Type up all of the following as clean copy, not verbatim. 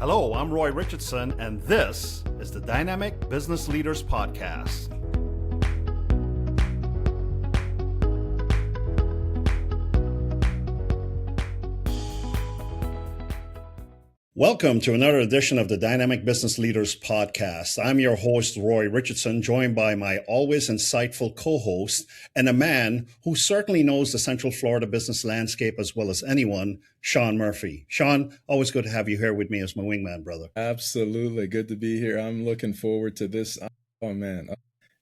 Hello, I'm Roy Richardson, and this is the Dynamic Business Leaders Podcast. Welcome to another edition of the Dynamic Business Leaders Podcast. I'm your host, Roy Richardson, joined by my always insightful co-host and a man who certainly knows the Central Florida business landscape as well as anyone, Sean Murphy. Sean, always good to have you here with me as my wingman, brother. Absolutely. Good to be here. I'm looking forward to this. Oh, man.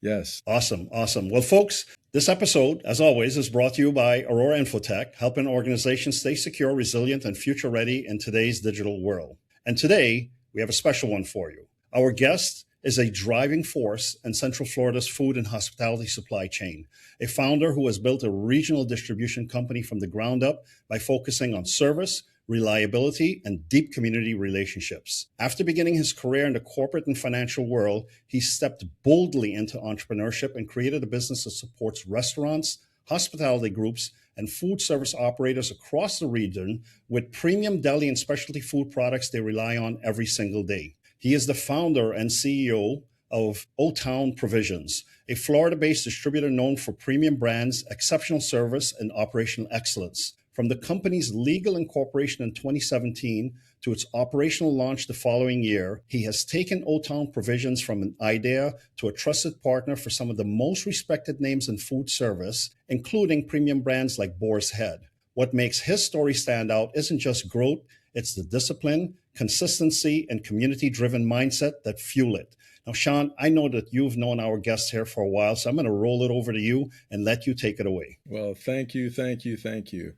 Yes. Awesome. Well, folks, this episode, as always, is brought to you by Aurora Infotech, helping organizations stay secure, resilient, and future-ready in today's digital world. And today, we have a special one for you. Our guest is a driving force in Central Florida's food and hospitality supply chain, a founder who has built a regional distribution company from the ground up by focusing on service, reliability, and deep community relationships. After beginning his career in the corporate and financial world, he stepped boldly into entrepreneurship and created a business that supports restaurants, hospitality groups, and food service operators across the region with premium deli and specialty food products they rely on every single day. He is the founder and CEO of Old Town Provisions, a Florida-based distributor known for premium brands, exceptional service, and operational excellence. From the company's legal incorporation in 2017 to its operational launch the following year, he has taken Old Town Provisions from an idea to a trusted partner for some of the most respected names in food service, including premium brands like Boar's Head. What makes his story stand out isn't just growth, it's the discipline, consistency, and community-driven mindset that fuel it. Now, Sean, I know that you've known our guest here for a while, so I'm going to roll it over to you and let you take it away. Well, thank you.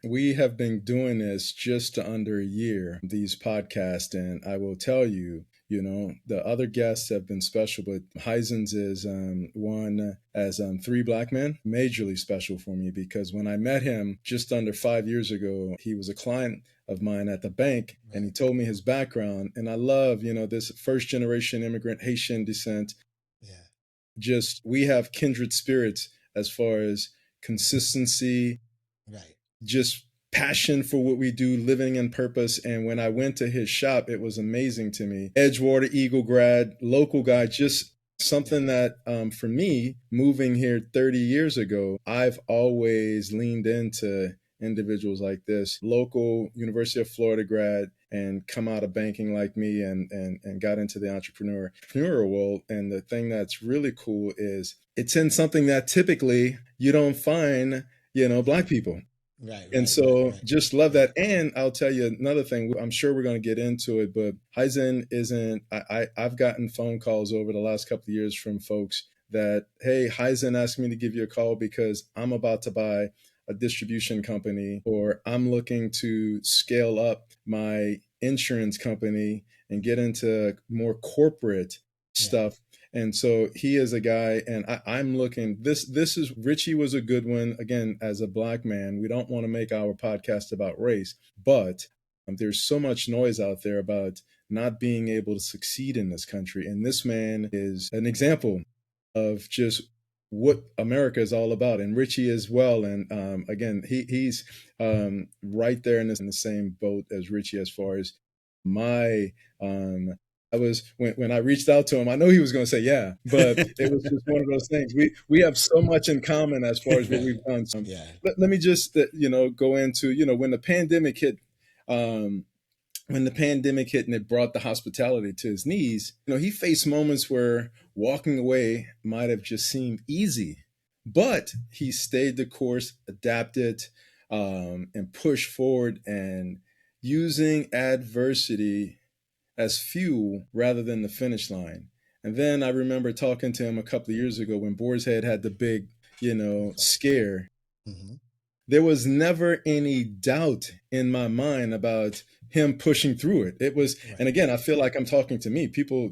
We have been doing this just under a year, these podcasts, and I will tell you, the other guests have been special, but Heizens is one as three black men, majorly special for me because when I met him just under 5 years ago, he was a client of mine at the bank, and he told me his background. And I love, this first generation immigrant, Haitian descent. Yeah. We have kindred spirits as far as consistency, right? Just passion for what we do, living in purpose. And when I went to his shop, it was amazing to me. Edgewater, Eagle grad, local guy, just something that for me, moving here 30 years ago, I've always leaned into individuals like this, local University of Florida grad, and come out of banking like me and got into the entrepreneurial world. And the thing that's really cool is it's in something that typically you don't find, Black people. Right. And so just love that. And I'll tell you another thing, I'm sure we're going to get into it, but Heizens isn't, I've gotten phone calls over the last couple of years from folks that, hey, Heizens asked me to give you a call because I'm about to buy a distribution company, or I'm looking to scale up my insurance company and get into more corporate stuff. And so he is a guy, and I'm looking, this is, Richie was a good one. Again, as a Black man, we don't want to make our podcast about race, but there's so much noise out there about not being able to succeed in this country. And this man is an example of just what America is all about, and Richie as well. And again, he's right there in the same boat as Richie as far as my. I was when I reached out to him, I know he was going to say yeah, but it was just one of those things. We have so much in common as far as what we've done. So let me just go into when the pandemic hit. When the pandemic hit and it brought the hospitality to his knees, he faced moments where walking away might have just seemed easy, but he stayed the course, adapted, and pushed forward, and using adversity as fuel rather than the finish line. And then I remember talking to him a couple of years ago when Boar's Head had the big, scare. Mm-hmm. There was never any doubt in my mind about him pushing through it. It was, and again, I feel like I'm talking to me. People,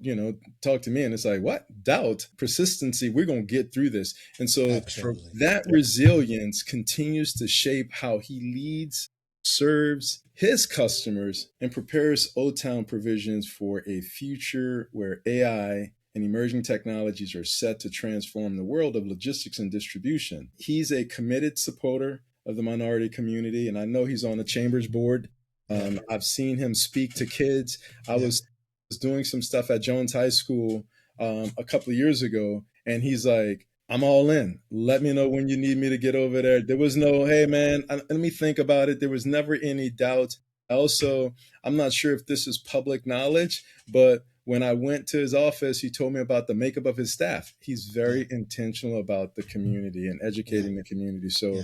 talk to me and it's like, what? Doubt, persistency, we're going to get through this. And so that resilience continues to shape how he leads, serves his customers, and prepares Old Town Provisions for a future where AI and emerging technologies are set to transform the world of logistics and distribution. He's a committed supporter of the minority community, and I know he's on the Chambers board. I've seen him speak to kids. I was was doing some stuff at Jones High School a couple of years ago, and he's like, I'm all in. Let me know when you need me to get over there. There was no, hey man, let me think about it. There was never any doubt. Also, I'm not sure if this is public knowledge, but when I went to his office, he told me about the makeup of his staff. He's very intentional about the community and educating the community. So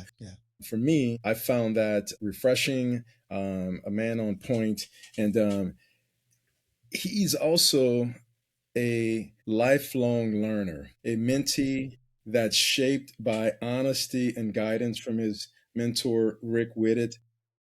for me, I found that refreshing, a man on point. And he's also a lifelong learner, a mentee that's shaped by honesty and guidance from his mentor, Rick Whitted,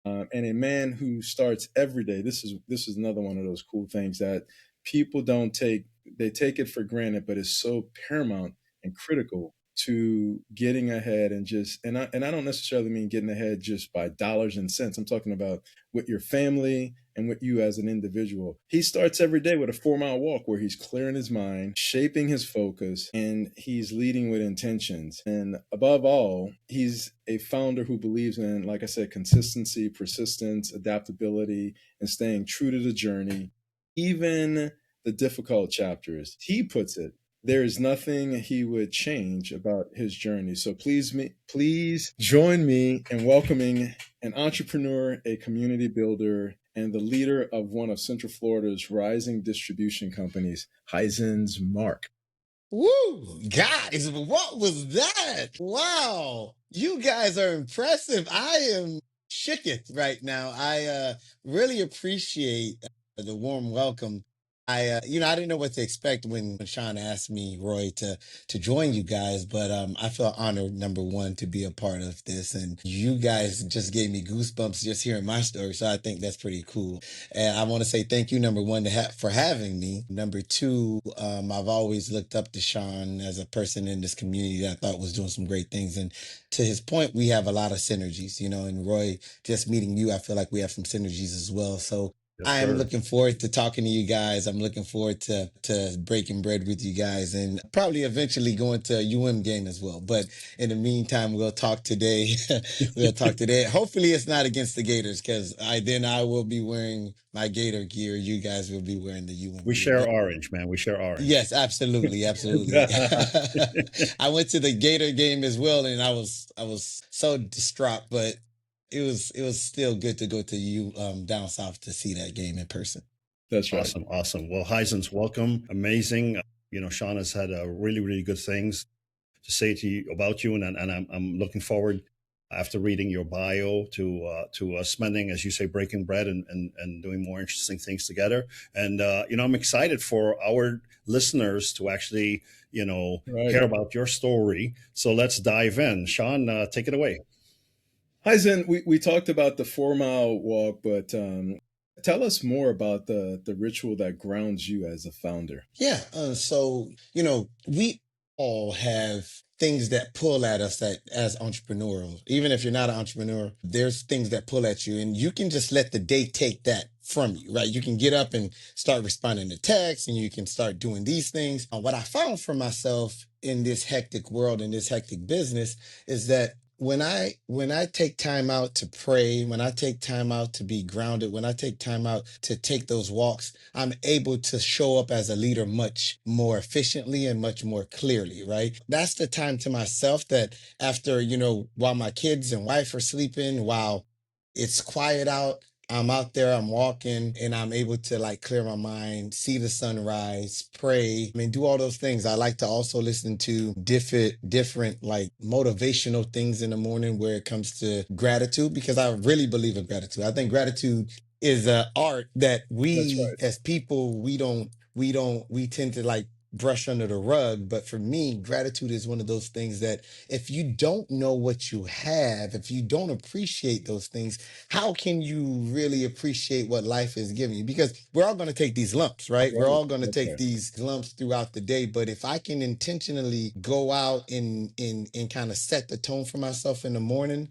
and a man who starts every day. This is another one of those cool things that people don't take. They take it for granted, but it's so paramount and critical to getting ahead. And I don't necessarily mean getting ahead just by dollars and cents. I'm talking about with your family and with you as an individual. He starts every day with a 4-mile walk where he's clearing his mind, shaping his focus, and he's leading with intentions. And above all, he's a founder who believes in, like I said, consistency, persistence, adaptability, and staying true to the journey, even the difficult chapters. He puts it, there is nothing he would change about his journey. So please join me in welcoming an entrepreneur, a community builder, and the leader of one of Central Florida's rising distribution companies, Hyzens Marc. Woo! Guys, what was that? Wow. You guys are impressive. I am shooketh right now. I really appreciate the warm welcome. I didn't know what to expect when Sean asked me, Roy, to join you guys, but I feel honored, number one, to be a part of this. And you guys just gave me goosebumps just hearing my story. So I think that's pretty cool. And I want to say thank you, number one, for having me. Number two, I've always looked up to Sean as a person in this community that I thought was doing some great things. And to his point, we have a lot of synergies, and Roy, just meeting you, I feel like we have some synergies as well. So I am looking forward to talking to you guys. I'm looking forward to breaking bread with you guys and probably eventually going to a UM game as well. But in the meantime, we'll talk today. Hopefully it's not against the Gators, because I will be wearing my Gator gear. You guys will be wearing the UM We gear. share orange, man. We share orange. Yes, absolutely. Absolutely. I went to the Gator game as well, and I was so distraught, but it was still good to go to you down south to see that game in person. That's right. Awesome. Well, Heizens, welcome. Amazing. Sean has had really, really good things to say to you about you, and I'm looking forward, after reading your bio, to spending, as you say, breaking bread and doing more interesting things together. And I'm excited for our listeners to actually hear about your story. So let's dive in. Sean, take it away. Hyzen, we talked about the 4-mile walk, but tell us more about the ritual that grounds you as a founder. Yeah. So, we all have things that pull at us as entrepreneurs. Even if you're not an entrepreneur, there's things that pull at you, and you can just let the day take that from you, right? You can get up and start responding to texts, and you can start doing these things. What I found for myself in this hectic world, in this hectic business, is that when I take time out to pray, when I take time out to be grounded, when I take time out to take those walks, I'm able to show up as a leader much more efficiently and much more clearly, right? That's the time to myself that after, while my kids and wife are sleeping, while it's quiet out, I'm out there, I'm walking, and I'm able to clear my mind, see the sunrise, pray, do all those things. I like to also listen to different motivational things in the morning where it comes to gratitude, because I really believe in gratitude. I think gratitude is an art that we as people, we tend to brush under the rug. But for me, gratitude is one of those things that if you don't know what you have, if you don't appreciate those things, how can you really appreciate what life is giving you? Because we're all going to take these lumps, right? We're all going to take these lumps throughout the day. But if I can intentionally go out and kind of set the tone for myself in the morning,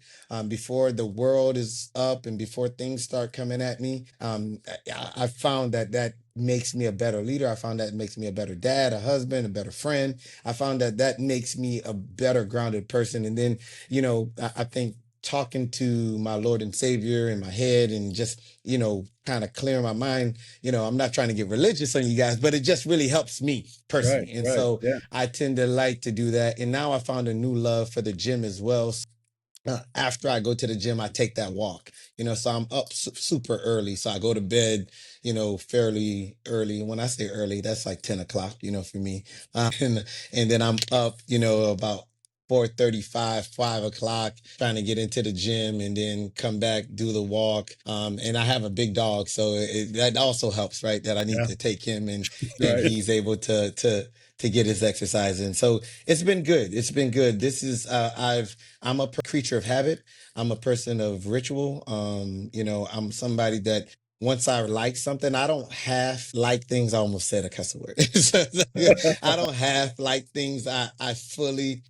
before the world is up and before things start coming at me, I found that makes me a better leader. I found that makes me a better dad, a husband, a better friend. I found that makes me a better grounded person. And then, I think talking to my Lord and Savior in my head and just, kind of clearing my mind. I'm not trying to get religious on you guys, but it just really helps me Right, personally. And right. so Yeah. I tend to like to do that. And now I found a new love for the gym as well. After I go to the gym, I take that walk, so I'm up super early. So I go to bed, fairly early. When I say early, that's like 10 o'clock, for me. And then I'm up, about 4:35, 5 o'clock, trying to get into the gym and then come back, do the walk. And I have a big dog, so that also helps, right? That I need to take him and Right. he's able to get his exercise in. So it's been good. It's been good. This is I'm a creature of habit. I'm a person of ritual. I'm somebody that once I like something, I don't half like things. I almost said a cuss word. I don't half like things. I fully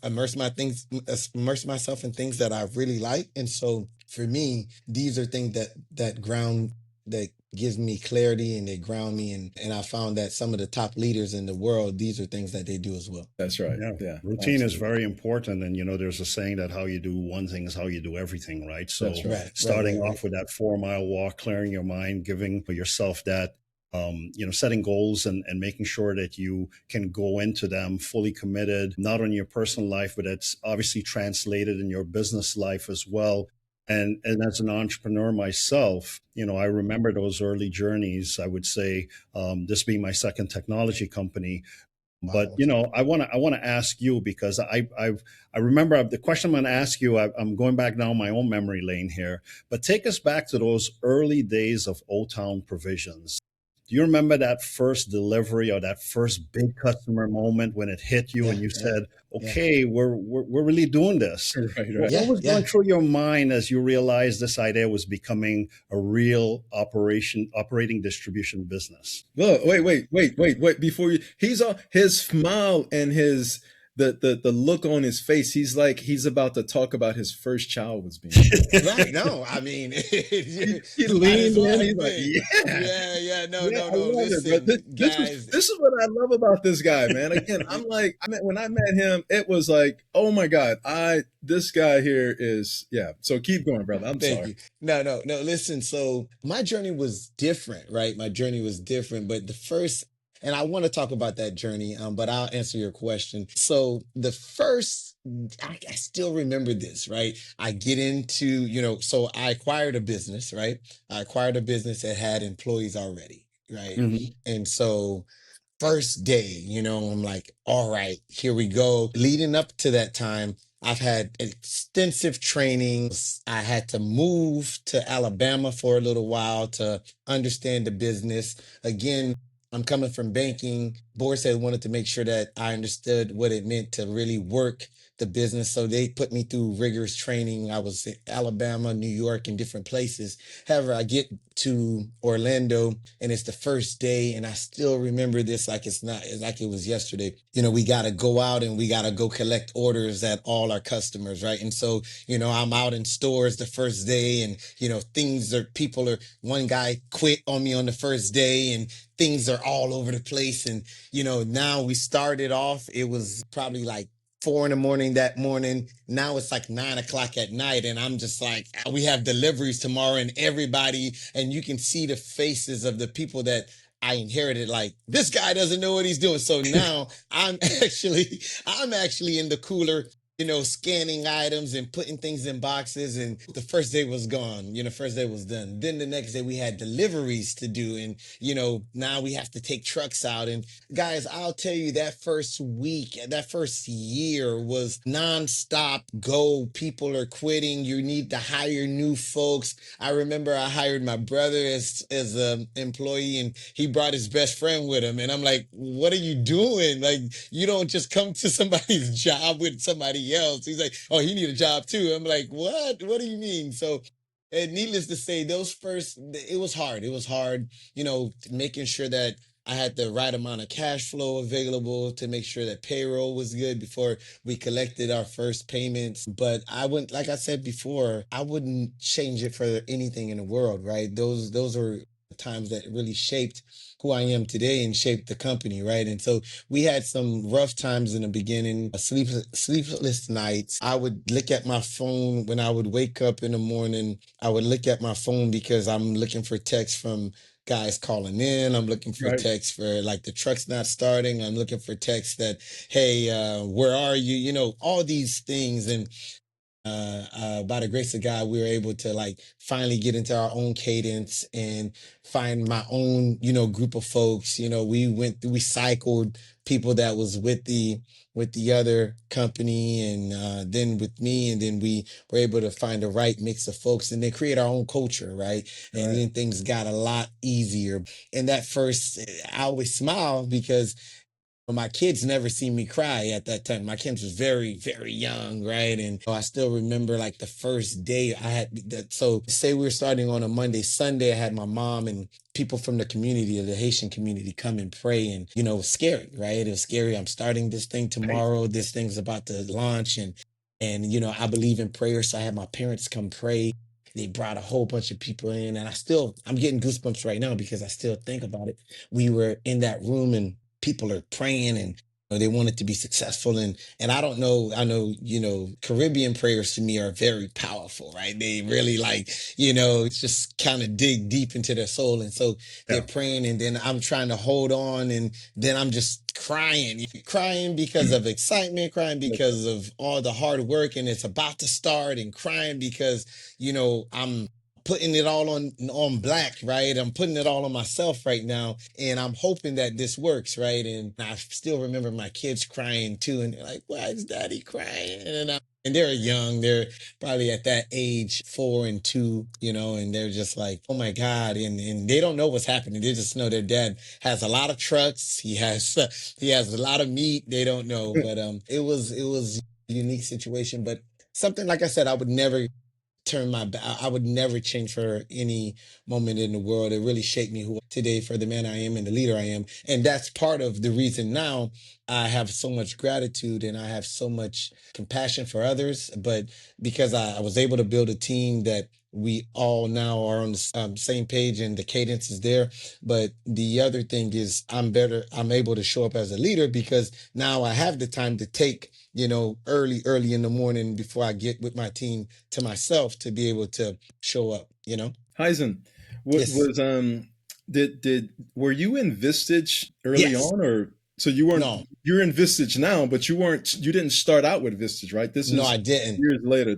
immerse myself in things that I really like. And so for me, these are things that gives me clarity and they ground me. And I found that some of the top leaders in the world, these are things that they do as well. That's right. Yeah. Yeah. Routine is absolutely. very important. And, there's a saying that how you do one thing is how you do everything, right? So That's right. starting off with that 4 mile walk, clearing your mind, giving yourself that, setting goals and making sure that you can go into them fully committed, not on your personal life, but it's obviously translated in your business life as well. And as an entrepreneur myself, I remember those early journeys. I would say this being my second technology company. But Wow. I want to ask you because I remember the question I'm going to ask you. I'm going back down my own memory lane here, but take us back to those early days of Old Town Provisions. Do you remember that first delivery or that first big customer moment when it hit you Yeah, and you yeah, said, yeah, "Okay, we're really doing this"? Right, What, right. what yeah, was yeah. going through your mind as you realized this idea was becoming a real operating distribution business? Look, wait. Before you, his smile and the look on his face. He's about to talk about his first child was being born. Right. No, I mean, He you might as leaned well in. have He's like, been. yeah, Yeah, yeah. No, yeah, no, I no. love it, bro. Listen, guys. This is what I love about this guy, man. Again, I'm like, when I met him, it was like, oh my god, this guy here is, yeah. So keep going, brother. I'm Thank sorry. you. No, no, no. Listen, so my journey was different, right? My journey was different, but and I want to talk about that journey, but I'll answer your question. So the first, I still remember this, right? I get into, so I acquired a business, right? I acquired a business that had employees already, right? Mhm. And so first day, I'm like, all right, here we go. Leading up to that time, I've had extensive training. I had to move to Alabama for a little while to understand the business. Again, I'm coming from banking. Board said wanted to make sure that I understood what it meant to really work the business. So they put me through rigorous training. I was in Alabama, New York, and different places. However, I get to Orlando and it's the first day and I still remember this like it's like it was yesterday. We got to go out and we got to go collect orders at all our customers, right? And so, I'm out in stores the first day and, one guy quit on me on the first day and things are all over the place. And, now we started off, it was probably like 4 in the morning that morning. Now it's like 9 o'clock at night. And I'm just like, we have deliveries tomorrow and everybody, and you can see the faces of the people that I inherited, like, this guy doesn't know what he's doing. So now I'm actually in the cooler, scanning items and putting things in boxes. And the first day was gone, first day was done. Then the next day we had deliveries to do. And, now we have to take trucks out. And guys, I'll tell you that first week, that first year was nonstop go. People are quitting. You need to hire new folks. I remember I hired my brother as an employee and he brought his best friend with him. And I'm like, what are you doing? Like, you don't just come to somebody's job with somebody else. He's like, oh, he need a job too. I'm like, what do you mean? So, and needless to say, it was hard. It was hard, making sure that I had the right amount of cash flow available to make sure that payroll was good before we collected our first payments. But like I said before, I wouldn't change it for anything in the world, right? Those were times that really shaped who I am today and shaped the company, right? And so we had some rough times in the beginning, sleepless nights. I would look at my phone when I would wake up in the morning. I would look at my phone because I'm looking for texts from guys calling in. I'm looking for Right. texts for like the truck's not starting. I'm looking for texts that, hey, where are you? You know, all these things. And by the grace of God, we were able to like finally get into our own cadence and find my own, you know, group of folks. You know, we cycled people that was with the other company and then with me, and then we were able to find the right mix of folks and then create our own culture, right? And Right. then things got a lot easier. And that first, I always smile because my kids never seen me cry at that time. My kids was very, very young, right? And I still remember like the first day I had that. So say we were starting on a Monday, Sunday, I had my mom and people from the community, the Haitian community, come and pray. And, you know, it was scary, right? It was scary. I'm starting this thing Right. tomorrow. This thing's about to launch. And, you know, I believe in prayer. So I had my parents come pray. They brought a whole bunch of people in. And I'm getting goosebumps right now because I still think about it. We were in that room and people are praying and they want it to be successful. And I don't know, I know, you know, Caribbean prayers to me are very powerful, right? They really like, you know, it's just kind of dig deep into their soul. And so they're Yeah. praying and then I'm trying to hold on and then I'm just crying because of excitement, crying because of all the hard work and it's about to start, and crying because, you know, I'm putting it all on black, right? I'm putting it all on myself right now, and I'm hoping that this works, right? And I still remember my kids crying too, and they're like, "Why is Daddy crying?" And they're young, they're probably at that age, 4 and 2, you know, and they're just like, "Oh my God!" And they don't know what's happening. They just know their dad has a lot of trucks. He has a lot of meat. They don't know, but it was a unique situation, but something like I said, I would never turn my back. I would never change for any moment in the world. It really shaped me who today for the man I am and the leader I am. And that's part of the reason now I have so much gratitude and I have so much compassion for others. But because I was able to build a team that we all now are on the same page and the cadence is there. But the other thing is I'm able to show up as a leader because now I have the time to take, you know, early in the morning before I get with my team to myself to be able to show up, you know? Heisen, what Yes. was did were you in Vistage early Yes. on, or so you weren't? No, You're in Vistage now, but you didn't start out with Vistage, right? This no, is I didn't. years later.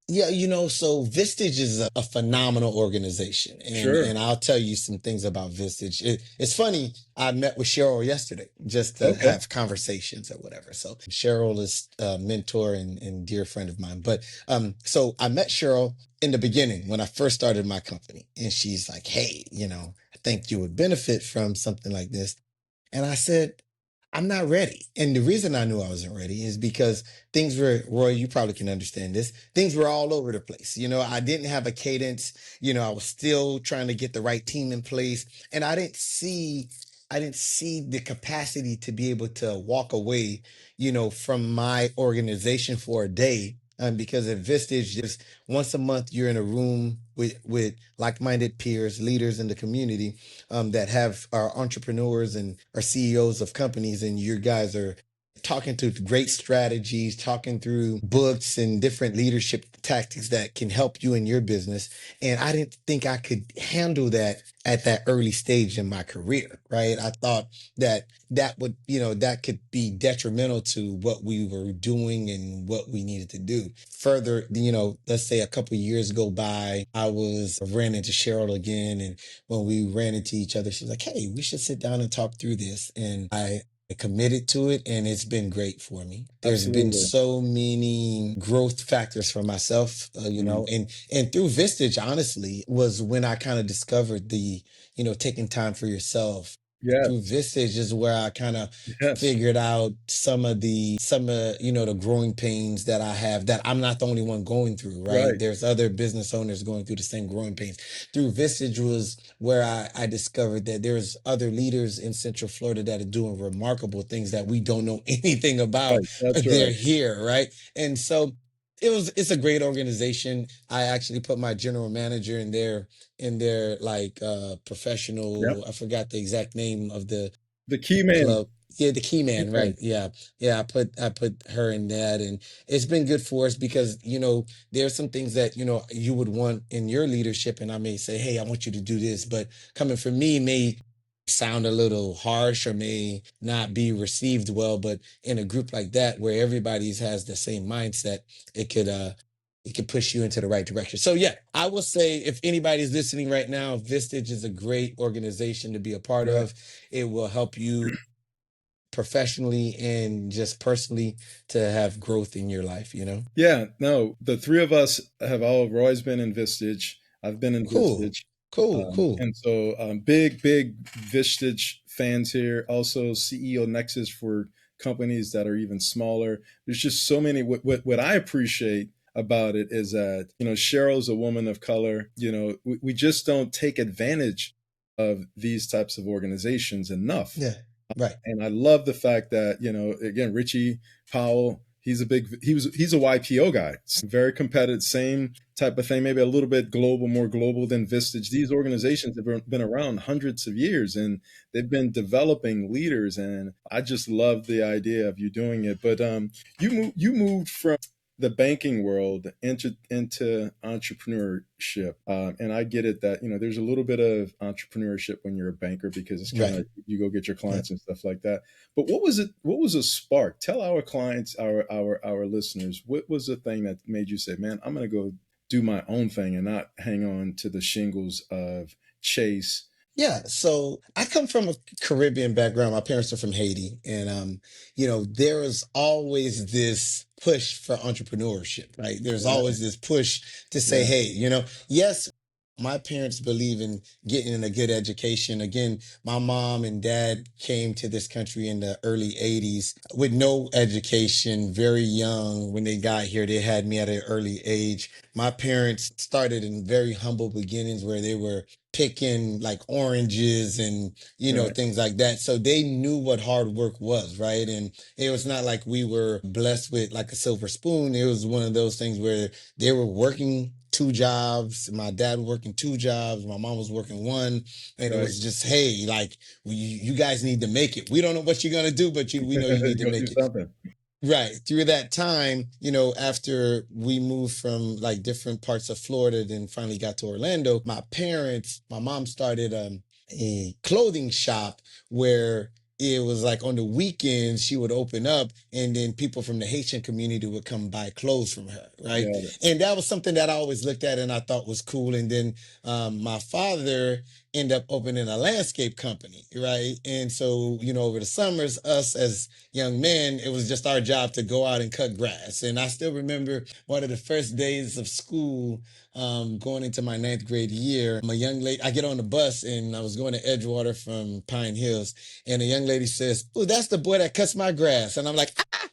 Yeah, you know, so Vistage is a phenomenal organization, Sure. and I'll tell you some things about Vistage. It's funny. I met with Cheryl yesterday just to Okay. have conversations or whatever. So Cheryl is a mentor and dear friend of mine. But so I met Cheryl in the beginning when I first started my company, and she's like, "Hey, you know, I think you would benefit from something like this." And I said, I'm not ready. And the reason I knew I wasn't ready is because things were, Roy, you probably can understand this. Things were all over the place. You know, I didn't have a cadence. You know, I was still trying to get the right team in place. And I didn't see the capacity to be able to walk away, you know, from my organization for a day. Because at Vistage, just once a month, you're in a room with like-minded peers, leaders in the community that have are entrepreneurs and are CEOs of companies, and you guys are talking through great strategies, talking through books and different leadership tactics that can help you in your business. And I didn't think I could handle that at that early stage in my career, right? I thought that would, you know, that could be detrimental to what we were doing and what we needed to do. Further, you know, let's say a couple of years go by, ran into Cheryl again, and when we ran into each other, she's like, "Hey, we should sit down and talk through this." And I committed to it, and it's been great for me. There's been Absolutely. so many growth factors for myself, you Mm. know, and through Vistage, honestly, was when I kind of discovered the, you know, taking time for yourself. Through Yes. Vistage is where I kind of Yes. figured out some of, you know, the growing pains that I have, that I'm not the only one going through, right? Right. There's other business owners going through the same growing pains. Through Vistage was where I discovered that there's other leaders in Central Florida that are doing remarkable things that we don't know anything about. Right. That's They're right. here, right? And so It's a great organization. I actually put my general manager in their like professional, Yep. I forgot the exact name of the The key man. club. Yeah, the key Key man, man. right? Yeah. Yeah, I put her in that, and it's been good for us because, there's some things that, you would want in your leadership, and I may say, "Hey, I want you to do this," but coming from me may sound a little harsh or may not be received well, but in a group like that where everybody's has the same mindset, it could it could push you into the right direction. So yeah, I will say if anybody's listening right now, Vistage is a great organization to be a part Right. of. It will help you professionally and just personally to have growth in your life, Yeah, no, the three of us have all Roy's been in Vistage. I've been in Cool. Vistage. Cool. And so big Vistage fans here. Also CEO Nexus for companies that are even smaller. There's just so many. What I appreciate about it is that, Cheryl's a woman of color. We just don't take advantage of these types of organizations enough. Yeah. Right. And I love the fact that, again, Richie Powell, he's a YPO guy. It's very competitive, same type of thing, maybe a little bit global, more global than Vistage. These organizations have been around hundreds of years, and they've been developing leaders. And I just love the idea of you doing it. But you moved from the banking world into entrepreneurship, and I get it that there's a little bit of entrepreneurship when you're a banker because it's kind of Right. you go get your clients and stuff like that. But what was it? What was a spark? Tell our clients, our listeners, what was the thing that made you say, "Man, I'm going to go do my own thing and not hang on to the shingles of Chase"? Yeah, so I come from a Caribbean background. My parents are from Haiti, and there was always this push for entrepreneurship, right? There's Right, always this push to say, right, hey, yes, my parents believe in getting a good education. Again, my mom and dad came to this country in the early 80s with no education, very young. When they got here, they had me at an early age. My parents started in very humble beginnings where they were picking like oranges and right, things like that, so they knew what hard work was, right? And it was not like we were blessed with like a silver spoon. It was one of those things where they were working two jobs, my dad working two jobs, my mom was working one, and it right. was just, hey, like, you guys need to make it. We don't know what you're going to do, but we know you need to Go do make it. something. Right. Through that time, after we moved from like different parts of Florida, then finally got to Orlando, my mom started a clothing shop where it was like on the weekends she would open up, and then people from the Haitian community would come buy clothes from her, right? Got it. And that was something that I always looked at and I thought was cool. And then my father ended up opening a landscape company, right? And so, over the summers, us as young men, it was just our job to go out and cut grass. And I still remember one of the first days of school, going into my ninth grade year. I'm a young lady, I get on the bus and I was going to Edgewater from Pine Hills, and a young lady says, "Oh, that's the boy that cuts my grass." And I'm like, ah!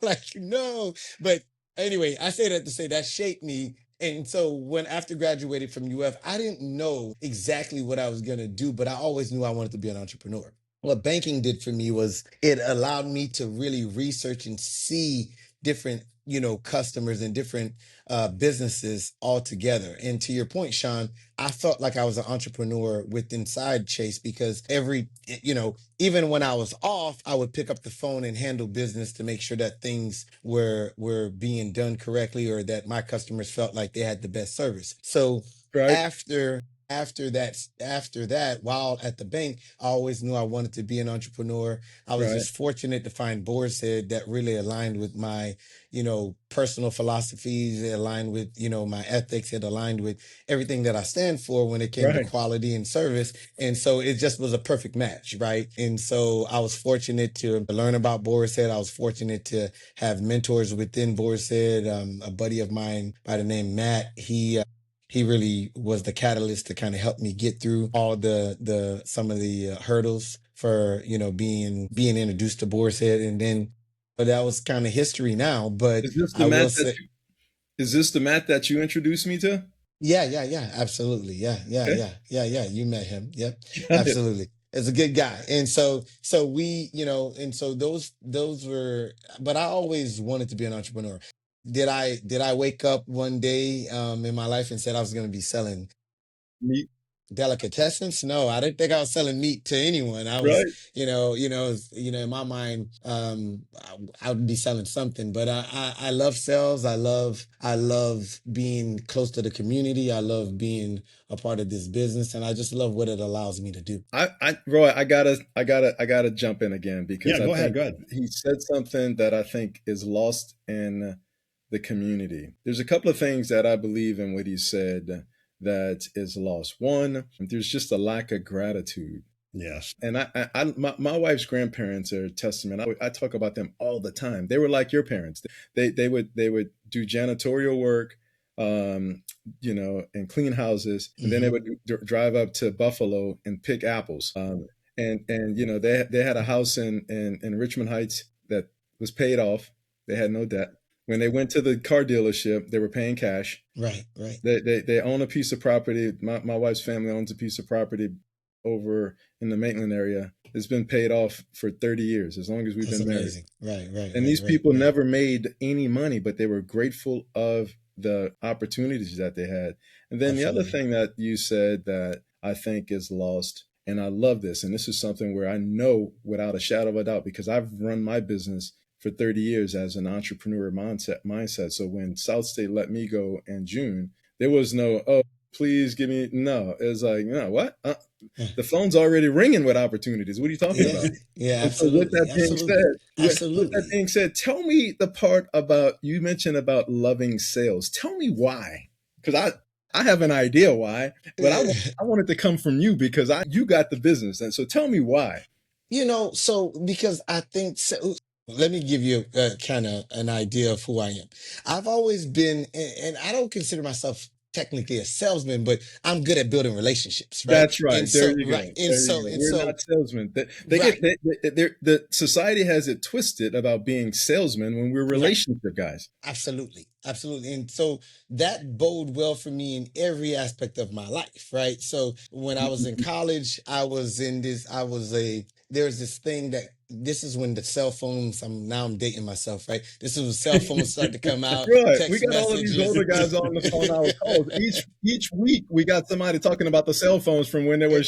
Like, no. But anyway, I say that to say that shaped me. And so when after graduated from UF, I didn't know exactly what I was going to do, but I always knew I wanted to be an entrepreneur. What banking did for me was it allowed me to really research and see different, customers and different businesses all together. And to your point, Sean, I felt like I was an entrepreneur with inside Chase because even when I was off, I would pick up the phone and handle business to make sure that things were being done correctly, or that my customers felt like they had the best service. So Right, after after that, while at the bank, I always knew I wanted to be an entrepreneur. I was right, just fortunate to find Boar's Head that really aligned with my, personal philosophies. It aligned with, my ethics. It aligned with everything that I stand for when it came to right. quality and service. And so it just was a perfect match, right? And so I was fortunate to learn about Boar's Head. I was fortunate to have mentors within Boar's Head. A buddy of mine by the name Matt, he really was the catalyst to kind of help me get through all the some of the hurdles for being introduced to Boar's Head. And then, but that was kind of history now. But Is this the I will Matt that say, you, is this the Matt that you introduced me to? yeah, absolutely, yeah, Okay. yeah. You met him, yep, Got it. absolutely. is a good guy. And so we, and so those were, but I always wanted to be an entrepreneur. Did I wake up one day in my life and said I was going to be selling Meat, delicatessens? No, I didn't think I was selling meat to anyone. I was, right? in my mind, I would be selling something. But I love sales. I love being close to the community. I love being a part of this business, and I just love what it allows me to do. Roy, I gotta jump in again because Yeah, I go ahead. think Go ahead. he said something that I think is lost in the community. There's a couple of things that I believe in what he said that is lost. One, there's just a lack of gratitude. Yes. And my wife's grandparents are a testament. I talk about them all the time. They were like your parents. They would do janitorial work, and clean houses, and then they would drive up to Buffalo and pick apples. And they had a house in Richmond Heights that was paid off. They had no debt. When they went to the car dealership, they were paying cash. Right. They own a piece of property. My wife's family owns a piece of property over in the Maitland area. It's been paid off for 30 years, as long as we've been married. Right. And these people never made any money, but they were grateful of the opportunities that they had. And then the other thing that you said that I think is lost, and I love this, and this is something where I know without a shadow of a doubt, because I've run my business for 30 years as an entrepreneur mindset. So when South State let me go in June, there was no, oh, please give me, no. It was like, what? The phone's already ringing with opportunities. What are you talking about? Yeah, absolutely. So with that being said, tell me the part about, you mentioned about loving sales. Tell me why. Because I have an idea why, but I want it to come from you because you got the business. And so tell me why. So because I think so. Let me give you kind of an idea of who I am. I've always been, and I don't consider myself technically a salesman, but I'm good at building relationships, right? That's right. And there so, you go. right. And so, and we're so, not salesmen. right. The society has it twisted about being salesmen when we're relationship guys. Absolutely. And so that bode well for me in every aspect of my life, right? So when I was in college, there's this thing that, this is when the cell phones, I'm dating myself, right? This is when cell phones start to come out. Right. We got all of these older guys on the phone hour calls. Each week we got somebody talking about the cell phones from when they were.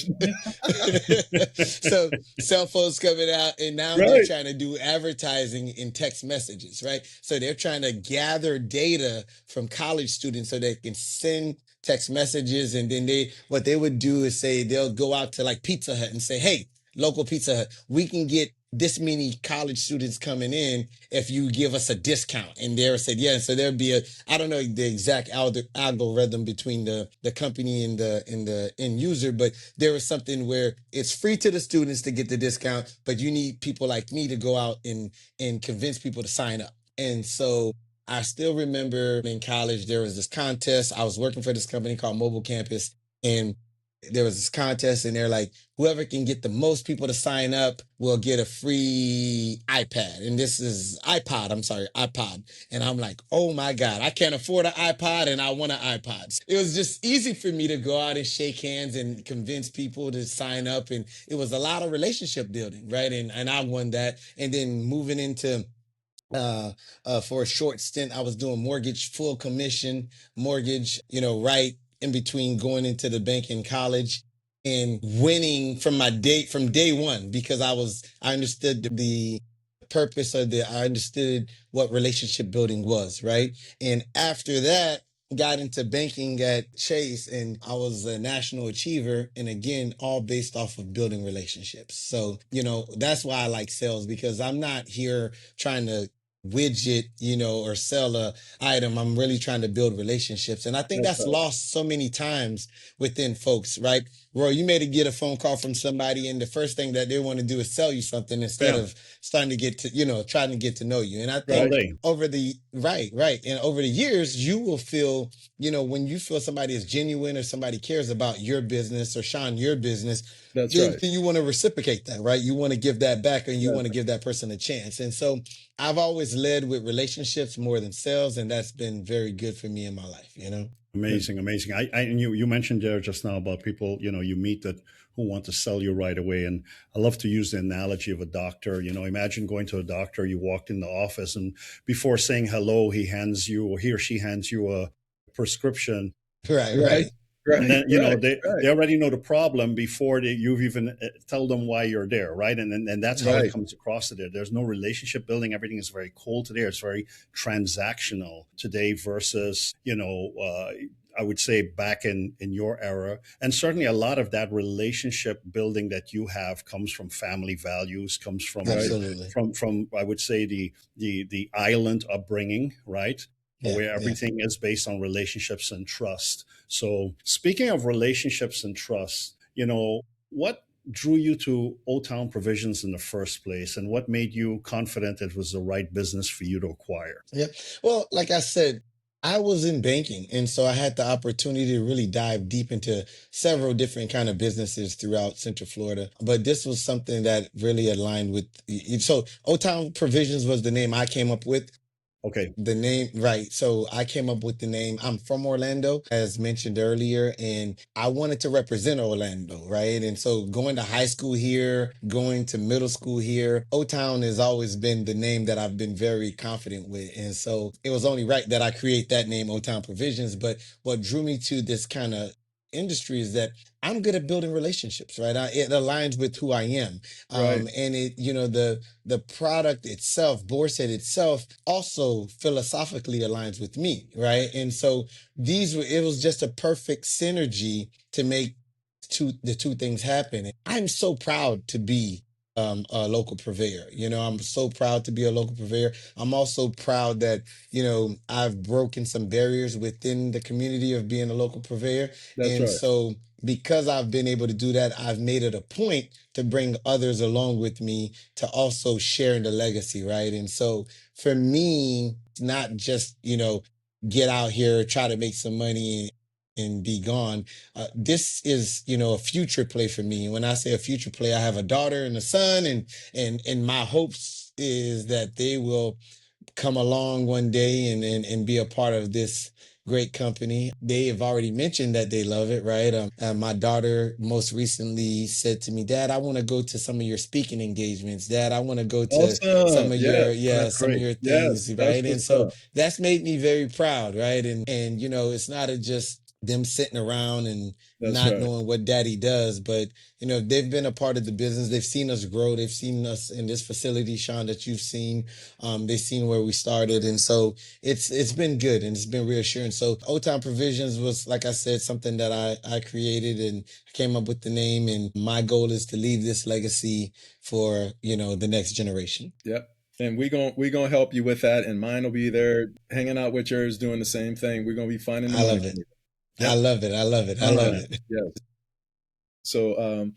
So cell phones coming out, and now they're trying to do advertising in text messages, right? So they're trying to gather data from college students so they can send text messages. And then what they would do is say, they'll go out to like Pizza Hut and say, hey, local Pizza Hut, we can get this many college students coming in if you give us a discount. And they said, yeah. And so there'd be I don't know the exact algorithm between the company and the end user, but there was something where it's free to the students to get the discount, but you need people like me to go out and convince people to sign up. And so I still remember in college, there was this contest. I was working for this company called Mobile Campus, and there was this contest, and they're like, whoever can get the most people to sign up will get a free iPad. And this is iPod. And I'm like, oh my God, I can't afford an iPod and I want an iPod. It was just easy for me to go out and shake hands and convince people to sign up. And it was a lot of relationship building, right? And I won that. And then moving into for a short stint, I was doing mortgage, full commission mortgage, right in between going into the bank in college and winning from day one, because I understood the purpose I understood what relationship building was, right? And after that, got into banking at Chase, and I was a national achiever, and again, all based off of building relationships. So, that's why I like sales, because I'm not here trying to widget, or sell a item. I'm really trying to build relationships. And I think that's lost so many times within folks, right? Roy, you may get a phone call from somebody, and the first thing that they want to do is sell you something instead of starting to get to, trying to get to know you. And I think over the years, you will feel, when you feel somebody is genuine or somebody cares about your business or Sean, your business, then you want to reciprocate that, right? You want to give that back, and you want to give that person a chance. And so I've always led with relationships more than sales, and that's been very good for me in my life, you know? Amazing, amazing. And you mentioned there just now about people, you meet that who want to sell you right away. And I love to use the analogy of a doctor. Imagine going to a doctor, you walked in the office, and before saying hello, he or she hands you a prescription. Right, Right. right. And then, Right. they already know the problem before you've even tell them why you're there, right? And that's how it Right. comes across today. There's no relationship building. Everything is very cold today. It's very transactional today versus, I would say back in your era. And certainly a lot of that relationship building that you have comes from family values, comes from Absolutely. from I would say the island upbringing, right? Yeah, Where yeah. everything is based on relationships and trust. So speaking of relationships and trust, what drew you to Old Town Provisions in the first place, and what made you confident it was the right business for you to acquire? Yeah. Well, like I said, I was in banking, and so I had the opportunity to really dive deep into several different kind of businesses throughout Central Florida. But this was something that really aligned with. So, Old Town Provisions was the name I came up with. Okay. The name, right. So I came up with the name. I'm from Orlando, as mentioned earlier, and I wanted to represent Orlando, right? And so going to high school here, going to middle school here, O-Town has always been the name that I've been very confident with. And so it was only right that I create that name, O-Town Provisions. But what drew me to this kind of industry is that I'm good at building relationships, right? It aligns with who I am. Right. And the product itself, Boarset itself, also philosophically aligns with me, right? And so it was just a perfect synergy to make the two things happen. I'm so proud to be a local purveyor. I'm so proud to be a local purveyor. I'm also proud that, I've broken some barriers within the community of being a local purveyor. That's And right. so because I've been able to do that, I've made it a point to bring others along with me to also share in the legacy, right? And so for me, not just, get out here, try to make some money and be gone. This is, a future play for me. When I say a future play, I have a daughter and a son, and my hopes is that they will come along one day and be a part of this great company. They have already mentioned that they love it, right? My daughter most recently said to me, "Dad, I want to go to some of your speaking engagements. Dad, I want to go to some Awesome. of Yes. That's some of great. your Yes. things, That's right?" And what's so up. that's made me very proud, right? And it's not just them sitting around and That's not right. knowing what daddy does, but they've been a part of the business. They've seen us grow. They've seen us in this facility, Sean, that you've seen. They've seen where we started, and so it's been good and it's been reassuring. So Old Town Provisions was, like I said, something that I created and came up with the name. And my goal is to leave this legacy for the next generation. Yep. And we gonna help you with that. And mine will be there hanging out with yours, doing the same thing. We're gonna be finding the I money love it. for you. I Yep. love it. I love it. I All love right. it. Yes. So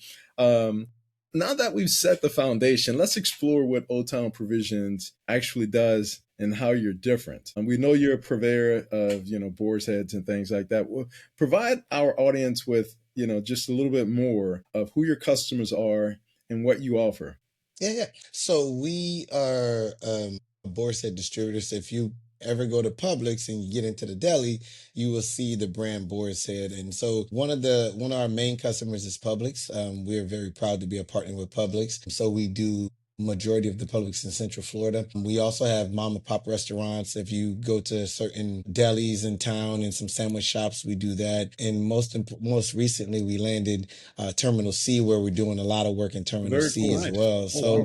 now that we've set the foundation, let's explore what Old Town Provisions actually does and how you're different. And we know you're a purveyor of, boar's heads and things like that. Well, provide our audience with, just a little bit more of who your customers are and what you offer. Yeah. So we are a Boarset distributor. So if you ever go to Publix and you get into the deli, you will see the brand Boarset. And so one of our main customers is Publix. We're very proud to be a partner with Publix. So we do majority of the Publix in Central Florida. We also have mom and pop restaurants. If you go to certain delis in town and some sandwich shops, we do that. And most recently, we landed Terminal C, where we're doing a lot of work in Terminal Very C cool. as Nice. well. Oh, So, wow, nice.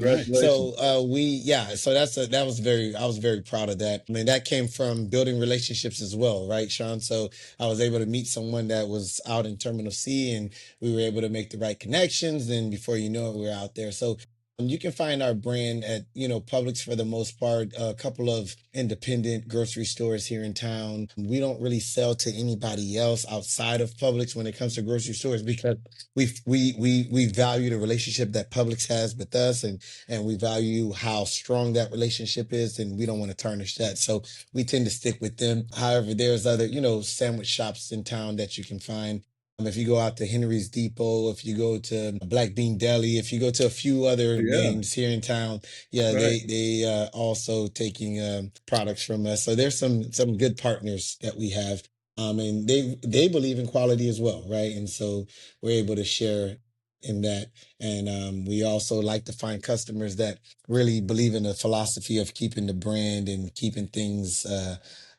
Congratulations. I was very proud of that. I mean, that came from building relationships as well, right, Sean? So I was able to meet someone that was out in Terminal C, and we were able to make the right connections. And before you know it, we were out there. So you can find our brand at, Publix for the most part, a couple of independent grocery stores here in town. We don't really sell to anybody else outside of Publix when it comes to grocery stores, because we value the relationship that Publix has with us, and we value how strong that relationship is, and we don't want to tarnish that. So we tend to stick with them. However, there's other, sandwich shops in town that you can find. If you go out to Henry's Depot, if you go to Black Bean Deli, if you go to a few other Yeah, names here in town, yeah, right. they also taking products from us. So there's some good partners that we have, and they believe in quality as well, right? And so we're able to share in that, and we also like to find customers that really believe in the philosophy of keeping the brand and keeping things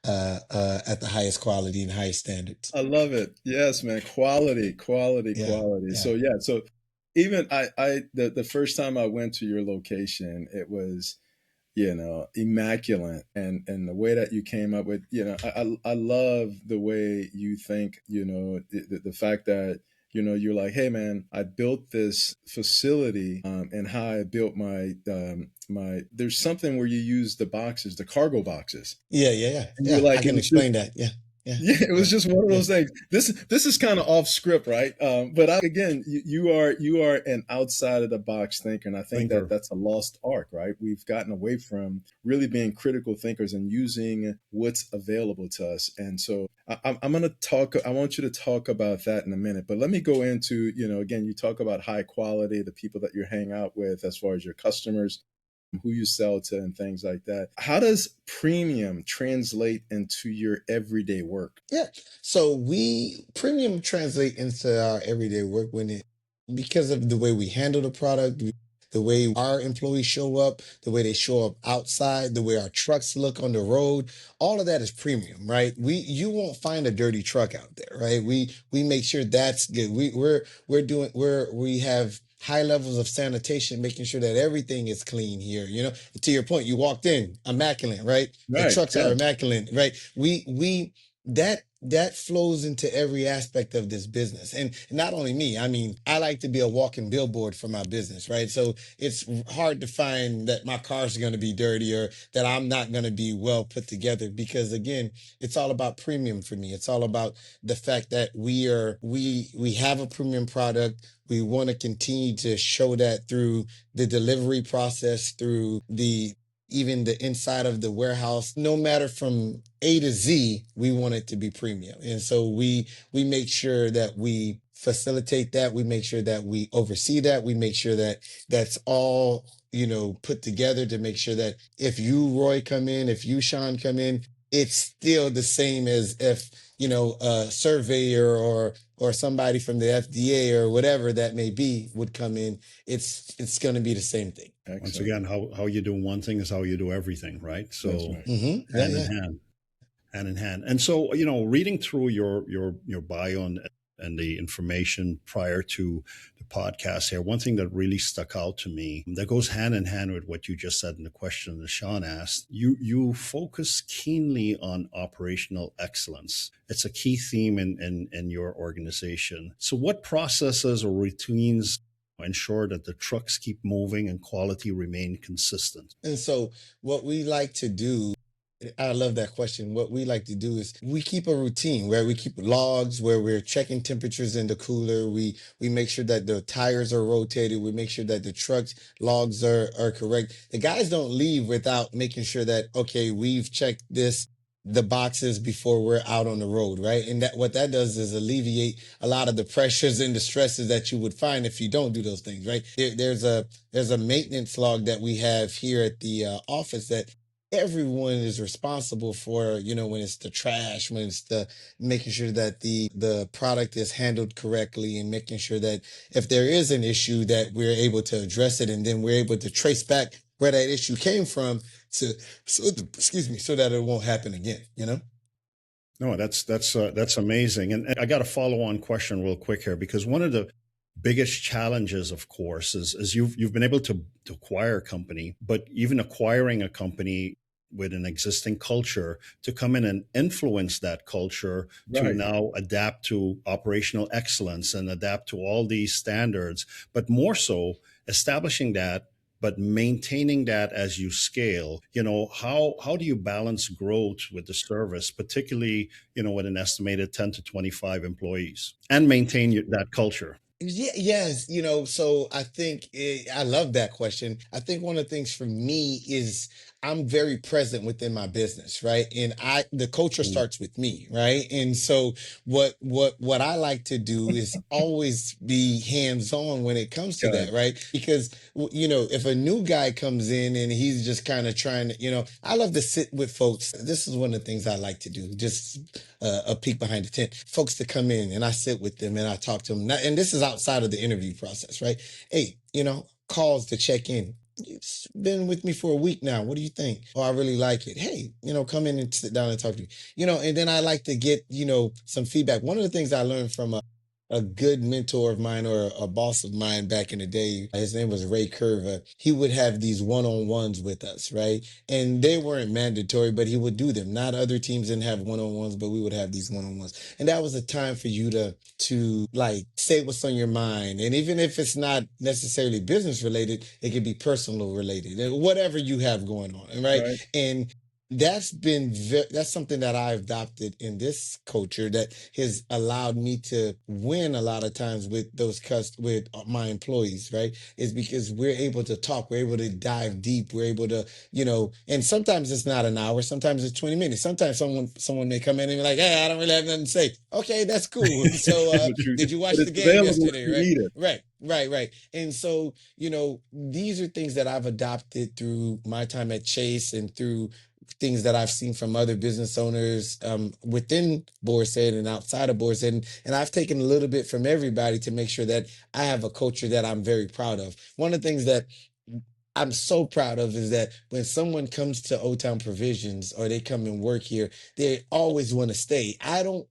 at the highest quality and highest standards. I love it. Yes, man. Quality, quality, Yeah, quality. yeah. So yeah, so even the first time I went to your location, it was, immaculate, and the way that you came up with, I love the way you think, the fact that, you're like, hey man, I built this facility, and how I built my there's something where you use the boxes, the cargo boxes, Yeah, yeah, yeah, and you're yeah. I like, it can was just explain that. Yeah, yeah, yeah, it yeah, was just one of yeah. those things. This is kind of off script, right? But again, you are an outside of the box thinker, and I think that Thinker. that's a lost art, right? We've gotten away from really being critical thinkers and using what's available to us. And so I'm going to talk. I want you to talk about that in a minute, but let me go into, again, you talk about high quality, the people that you hang out with, as far as your customers, who you sell to, and things like that. How does premium translate into your everyday work? Yeah. So we premium translate into our everyday work when it because of the way we handle the product, the way our employees show up, the way they show up outside, the way our trucks look on the road, all of that is premium, right? You won't find a dirty truck out there, right? We make sure that's good. We have high levels of sanitation, making sure that everything is clean here. To your point, you walked in immaculate, right? The Right. trucks Yeah. are immaculate, right? We that flows into every aspect of this business. And not only me, I mean, I like to be a walking billboard for my business, right? So it's hard to find that my cars are going to be dirty or that I'm not going to be well put together, because again, it's all about premium for me. It's all about the fact that we have a premium product. We want to continue to show that through the delivery process, through the even the inside of the warehouse. No matter from A to Z, we want it to be premium. And so we make sure that we facilitate that. We make sure that we oversee that. We make sure that that's all, put together to make sure that if you, Roy, come in, if you, Sean, come in, it's still the same as if, a surveyor or somebody from the FDA or whatever that may be would come in. It's going to be the same thing. Once Excellent. again, how you do one thing is how you do everything, right? That's So right. Yeah, hand in yeah. hand, hand in hand. And so, reading through your bio and the information prior to the podcast here, one thing that really stuck out to me that goes hand in hand with what you just said in the question that Sean asked, you focus keenly on operational excellence. It's a key theme in your organization. So what processes or routines ensure that the trucks keep moving and quality remain consistent? And so what we like to do, I love that question. What we like to do is we keep a routine where we keep logs, where we're checking temperatures in the cooler. We make sure that the tires are rotated. We make sure that the truck's logs are correct. The guys don't leave without making sure that, okay, we've checked the boxes before we're out on the road, right? And that what that does is alleviate a lot of the pressures and the stresses that you would find if you don't do those things, right? There's a maintenance log that we have here at the office that everyone is responsible for, when it's the trash, when it's the making sure that the product is handled correctly, and making sure that if there is an issue that we're able to address it, and then we're able to trace back where that issue came from excuse me, so that it won't happen again. No, that's amazing. And I got a follow on question real quick here, because one of the biggest challenges, of course, is you've been able to acquire a company, but even acquiring a company with an existing culture, to come in and influence that culture to Right. now adapt to operational excellence and adapt to all these standards, but more so establishing that but maintaining that as you scale. How do you balance growth with the service, particularly with an estimated 10 to 25 employees, and maintain that culture? Yeah, yes, so I think I love that question. I think one of the things for me is I'm very present within my business, right? And the culture starts with me, right? And so what I like to do is always be hands-on when it comes to that, right? Because if a new guy comes in and he's just kind of trying to, I love to sit with folks. This is one of the things I like to do, just a peek behind the tent. Folks to come in and I sit with them and I talk to them. And this is outside of the interview process, right? Hey, calls to check in. It's been with me for a week now. What do you think? Oh, I really like it. Hey, come in and sit down and talk to me. And then I like to get, some feedback. One of the things I learned from a good mentor of mine or a boss of mine back in the day, his name was Ray Curva. He would have these one-on-ones with us, right? And they weren't mandatory, but he would do them. Not other teams didn't have one-on-ones, but we would have these one-on-ones. And that was a time for you to like say what's on your mind. And even if it's not necessarily business related, it could be personal related and whatever you have going on, right? And that's something that I've adopted in this culture that has allowed me to win a lot of times with with my employees, right? Is because we're able to talk, we're able to dive deep, we're able to, and sometimes it's not an hour, sometimes it's 20 minutes. Sometimes someone may come in and be like, hey, I don't really have nothing to say. Okay, that's cool. So did you watch the game yesterday, right? Right. And so, these are things that I've adopted through my time at Chase and through things that I've seen from other business owners within Boarset and outside of Boarset. And I've taken a little bit from everybody to make sure that I have a culture that I'm very proud of. One of the things that I'm so proud of is that when someone comes to Old Town Provisions or they come and work here, they always want to stay. I don't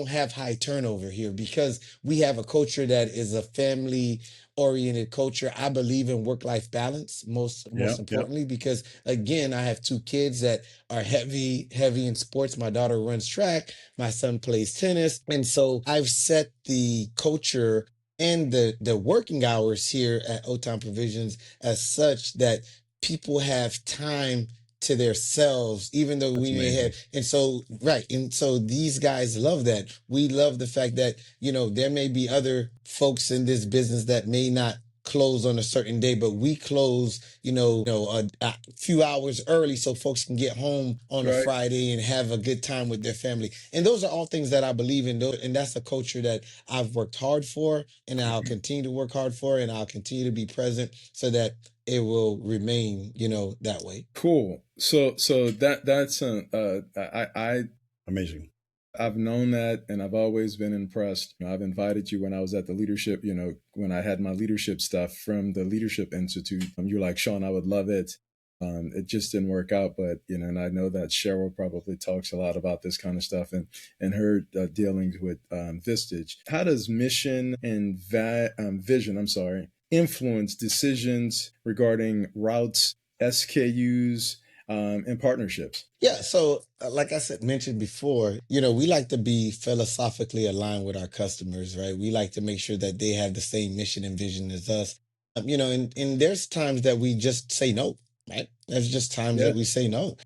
have high turnover here because we have a culture that is a family oriented culture. I believe in work-life balance most importantly, because again, I have two kids that are heavy in sports. My daughter runs track, my son plays tennis. And so I've set the culture and the working hours here at Old Town Provisions as such that people have time to themselves, even though we may have. And so, right. And so these guys love that. We love the fact that, there may be other folks in this business that may not close on a certain day, but we close, a few hours early so folks can get home on a Friday and have a good time with their family. And those are all things that I believe in, and that's a culture that I've worked hard for, and I'll continue to work hard for, and I'll continue to be present so that it will remain, that way. Cool. So that's amazing. I've known that, and I've always been impressed. I've invited you when I was at the leadership, when I had my leadership stuff from the Leadership Institute. You're like, Sean, I would love it. It just didn't work out, but, and I know that Cheryl probably talks a lot about this kind of stuff and her dealings with Vistage. How does mission and vision, influence decisions regarding routes, SKUs, and partnerships? Yeah. So like I mentioned before, we like to be philosophically aligned with our customers, right? We like to make sure that they have the same mission and vision as us. And there's times that we just say no, right? There's just times that we say no.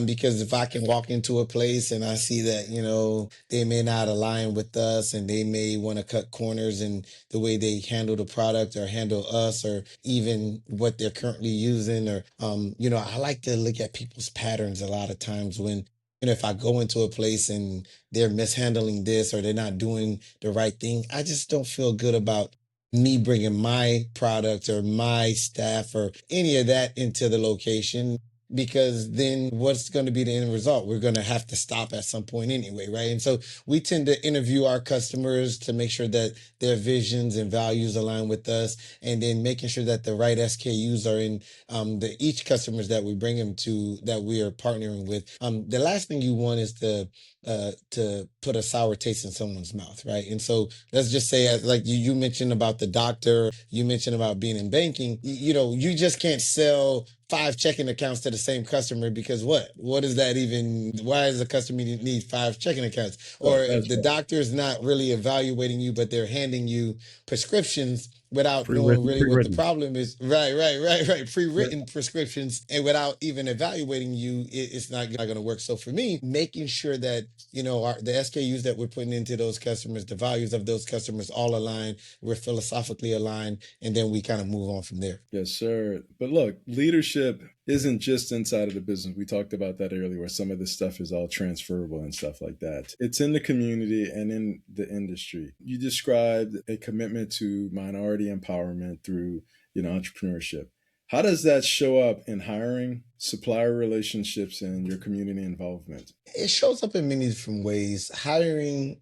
Because if I can walk into a place and I see that, they may not align with us and they may want to cut corners in the way they handle the product or handle us or even what they're currently using or, I like to look at people's patterns a lot of times when, if I go into a place and they're mishandling this or they're not doing the right thing, I just don't feel good about me bringing my product or my staff or any of that into the location. Because then what's going to be the end result? We're going to have to stop at some point anyway, right? And so we tend to interview our customers to make sure that their visions and values align with us, and then making sure that the right SKUs are in each customers that we bring them to, that we are partnering with. The last thing you want is to put a sour taste in someone's mouth, right? And so let's just say, like you mentioned about the doctor, you mentioned about being in banking, you just can't sell 5 checking accounts to the same customer because what is that even? Why does the customer need 5 checking accounts? Or if the doctor is not really evaluating you, but they're handing you prescriptions without knowing really what the problem is. Right. Pre-written prescriptions, and without even evaluating you, it's not going to work. So for me, making sure that, the SKUs that we're putting into those customers, the values of those customers all align, we're philosophically aligned, and then we kind of move on from there. Yes, sir. But look, leadership isn't just inside of the business. We talked about that earlier, where some of this stuff is all transferable and stuff like that. It's in the community and in the industry. You described a commitment to minority empowerment through, entrepreneurship. How does that show up in hiring, supplier relationships, and your community involvement? It shows up in many different ways. Hiring,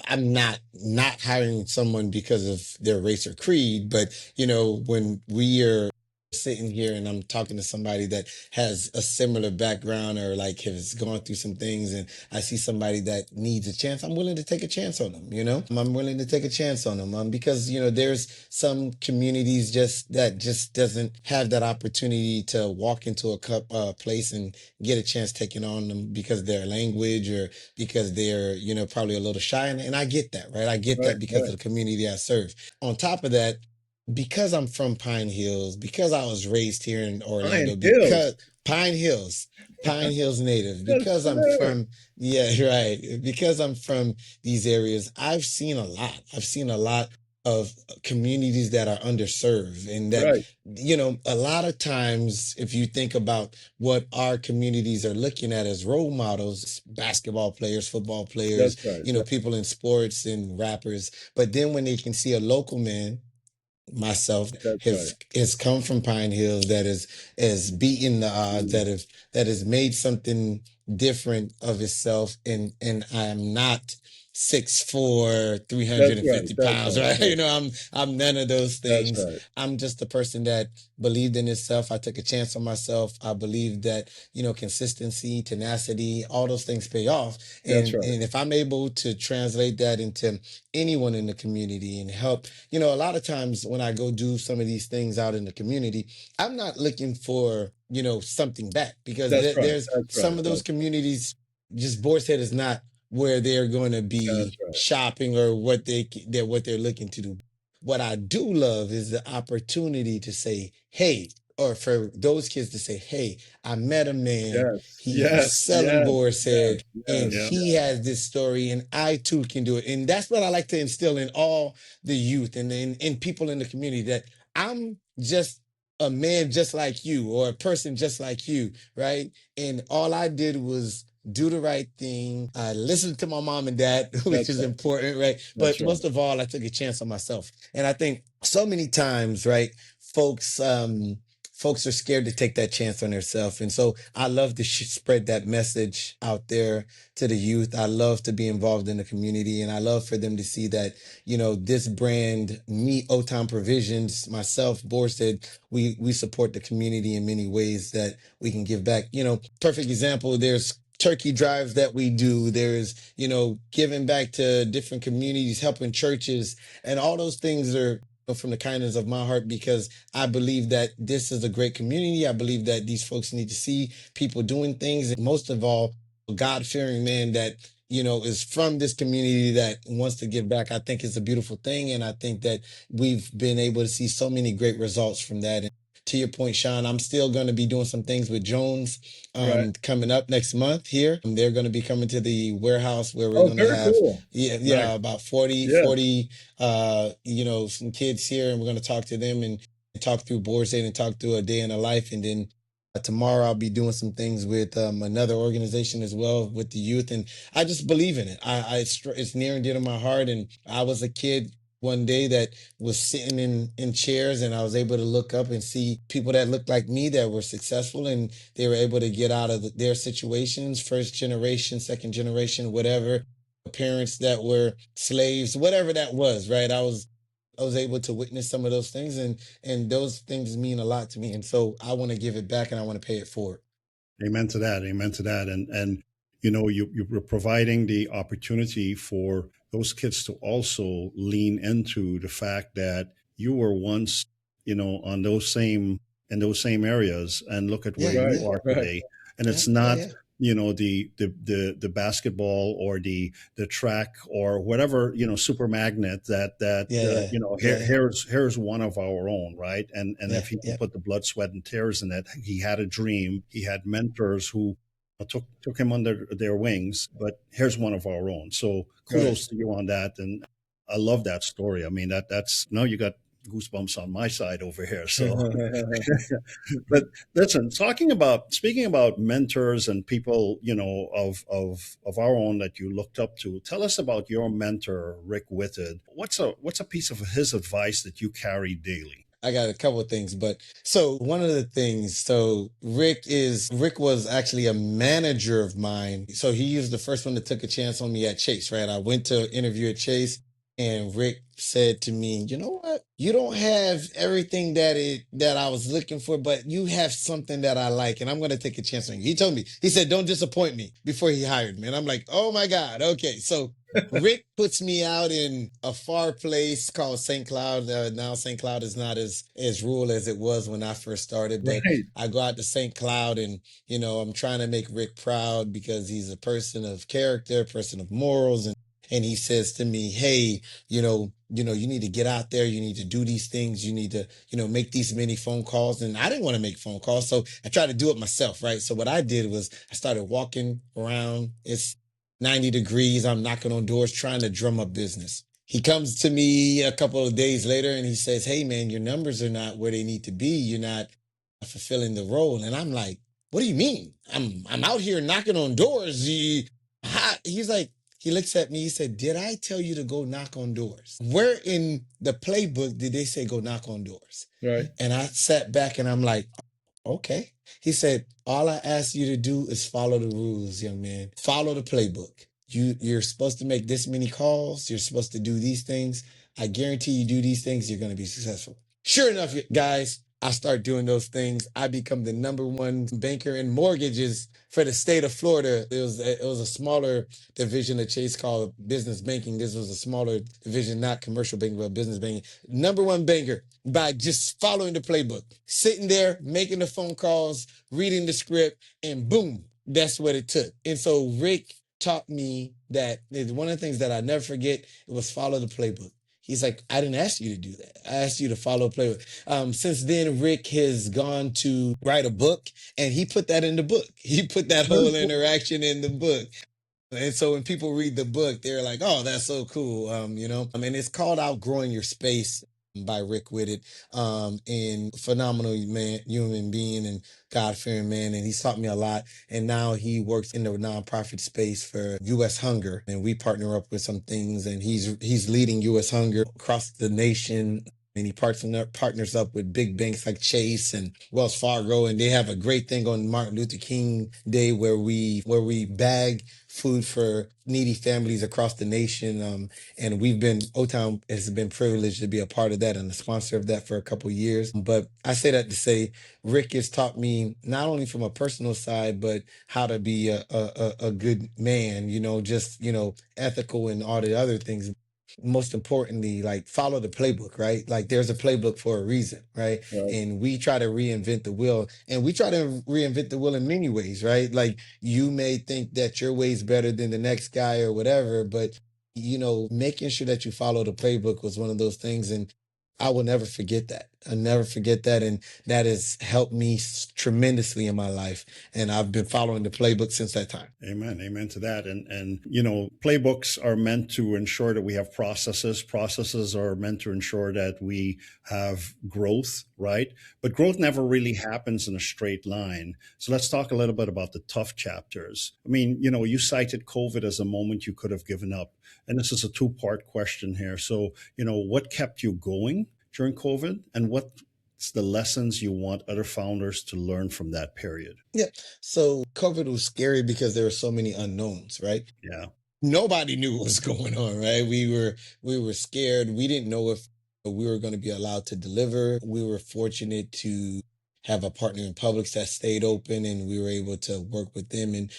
I'm not hiring someone because of their race or creed, but when we are sitting here and I'm talking to somebody that has a similar background or like has gone through some things, and I see somebody that needs a chance, I'm willing to take a chance on them. I'm willing to take a chance on them because there's some communities just doesn't have that opportunity to walk into a place and get a chance taken on them because of their language or because they're probably a little shy, and I get that, right? I get that because of the community I serve. On top of that, because I'm from Pine Hills, because I was raised here in Orlando, because Pine Hills native, because I'm from, because I'm from these areas, I've seen a lot. I've seen a lot of communities that are underserved, and that, a lot of times, if you think about what our communities are looking at as role models, basketball players, football players, people in sports and rappers, but then when they can see a local man, myself, has come from Pine Hills, that has beaten the odds, that has made something different of itself, and I am not 6'4", 350 pounds, right? I'm none of those things. I'm just a person that believed in itself. I took a chance on myself. I believe that, consistency, tenacity, all those things pay off. And if I'm able to translate that into anyone in the community and help, a lot of times when I go do some of these things out in the community, I'm not looking for, something back, because there's some of those communities, just Boar's Head is not where they're going to be shopping or what they're looking to do. What I do love is the opportunity to say, hey, or for those kids to say, hey, I met a man, he's selling Boar's Head, and he has this story, and I too can do it. And that's what I like to instill in all the youth and in people in the community, that I'm just a man just like you, or a person just like you, right? And all I did was do the right thing. I listened to my mom and dad, which is important, right? But most of all, I took a chance on myself. And I think so many times, right, folks are scared to take that chance on themselves. And so I love to spread that message out there to the youth. I love to be involved in the community, and I love for them to see that, this brand, me, Old Town Provisions, myself, Boar's Head, we support the community in many ways that we can give back. Perfect example, there's turkey drives that we do. There's, giving back to different communities, helping churches, and all those things are from the kindness of my heart, because I believe that this is a great community. I believe that these folks need to see people doing things, and most of all, a God-fearing man that, is from this community that wants to give back. I think it's a beautiful thing, and I think that we've been able to see so many great results from that. And to your point, Sean, I'm still going to be doing some things with Jones coming up next month here. They're going to be coming to the warehouse where we're going to have about 40 some kids here, and we're going to talk to them and talk through Boar's Head and talk through a day in a life. And then tomorrow I'll be doing some things with another organization as well with the youth, and I just believe in it. It's near and dear to my heart. And I was a kid one day that was sitting in chairs, and I was able to look up and see people that looked like me that were successful, and they were able to get out of their situations, first generation, second generation, whatever, parents that were slaves, whatever that was, right? I was able to witness some of those things, and those things mean a lot to me. And so I want to give it back, and I want to pay it forward. Amen to that. Amen to that. And you're providing the opportunity for those kids to also lean into the fact that you were once, in those same areas, and look at where you are today. And it's not, the basketball or the track or whatever, super magnet here's one of our own, right? And if he put the blood, sweat, and tears in it, he had a dream, he had mentors who took him under their wings, but here's one of our own. So kudos to you on that. And I love that story. I mean, that's now you got goosebumps on my side over here. So, but listen, speaking about mentors and people, of our own that you looked up to, tell us about your mentor, Rick Whitted. What's a piece of his advice that you carry daily? I got a couple of things, but so one of the things, so Rick was actually a manager of mine. So he was the first one that took a chance on me at Chase, right? I went to interview at Chase and Rick said to me, you know what? You don't have everything that I was looking for, but you have something that I like, and I'm going to take a chance on you. He told me, he said, don't disappoint me before he hired me. And I'm like, oh my God. Okay. So Rick puts me out in a far place called St. Cloud. Now St. Cloud is not as rural as it was when I first started, but Right. I go out to St. Cloud and, I'm trying to make Rick proud because he's a person of character, person of morals. And he says to me, hey, you need to get out there. You need to do these things. You need to, make these many phone calls. And I didn't want to make phone calls. So I tried to do it myself, right? So what I did was I started walking around. It's 90 degrees. I'm knocking on doors, trying to drum up business. He comes to me a couple of days later and he says, hey, man, your numbers are not where they need to be. You're not fulfilling the role. And I'm like, what do you mean? I'm out here knocking on doors. He's like, he looks at me, he said, did I tell you to go knock on doors? Where in the playbook did they say go knock on doors? Right. And I sat back and I'm like, okay. He said, all I ask you to do is follow the rules, young man. Follow the playbook. You're supposed to make this many calls. You're supposed to do these things. I guarantee you do these things, you're going to be successful. Sure enough, guys, I start doing those things. I become the number one banker in mortgages for the state of Florida. It was a smaller division of Chase called business banking. This was a smaller division, not commercial banking, but business banking. Number one banker by just following the playbook, sitting there, making the phone calls, reading the script, and boom, that's what it took. And so Rick taught me that one of the things that I never forget, it was follow the playbook. He's like, I didn't ask you to do that. I asked you to follow playbook. Since then, Rick has gone to write a book, and he put that in the book. He put that whole interaction in the book. And so when people read the book, they're like, oh, that's so cool. And it's called Outgrowing Your Space by Rick Whitted, and phenomenal man, human being and God-fearing man. And he's taught me a lot. And now he works in the nonprofit space for U.S. Hunger. And we partner up with some things, and he's leading U.S. Hunger across the nation. And he partners up with big banks like Chase and Wells Fargo, and they have a great thing on Martin Luther King Day where we bag food for needy families across the nation. And O-Town has been privileged to be a part of that and a sponsor of that for a couple of years. But I say that to say Rick has taught me not only from a personal side, but how to be a good man, ethical and all the other things. Most importantly, like follow the playbook, right? Like there's a playbook for a reason, right? And we try to reinvent the wheel, and we try to reinvent the wheel in many ways, right? Like you may think that your way is better than the next guy or whatever, but making sure that you follow the playbook was one of those things. And I will never forget that. I'll never forget that. And that has helped me tremendously in my life. And I've been following the playbook since that time. Amen. Amen to that. And playbooks are meant to ensure that we have processes. Processes are meant to ensure that we have growth, right? But growth never really happens in a straight line. So let's talk a little bit about the tough chapters. I mean, you cited COVID as a moment you could have given up. And this is a two-part question here. So, what kept you going during COVID, and what's the lessons you want other founders to learn from that period? Yeah. So COVID was scary because there were so many unknowns, right? Yeah. Nobody knew what was going on, right? We were scared. We didn't know if we were going to be allowed to deliver. We were fortunate to have a partner in Publix that stayed open, and we were able to work with them. And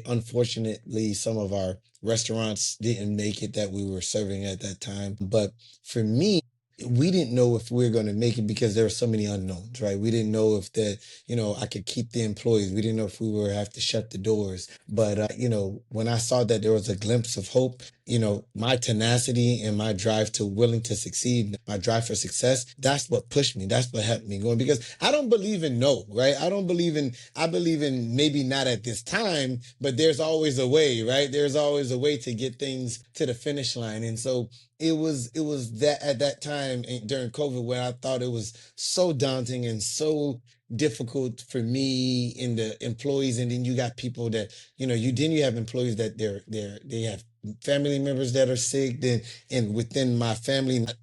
unfortunately, some of our restaurants didn't make it that we were serving at that time. But for me, we didn't know if we were going to make it because there were so many unknowns, right? We didn't know if I could keep the employees. We didn't know if we would have to shut the doors. But, when I saw that there was a glimpse of hope, my tenacity and my drive to willing to succeed, my drive for success, that's what pushed me. That's what helped me going, because I don't believe in no, right? I believe in maybe not at this time, but there's always a way, right? There's always a way to get things to the finish line. And so it was that at that time during COVID where I thought it was so daunting and so difficult for me and the employees. And then you got people that, you have employees that they have family members that are sick, and within my family, not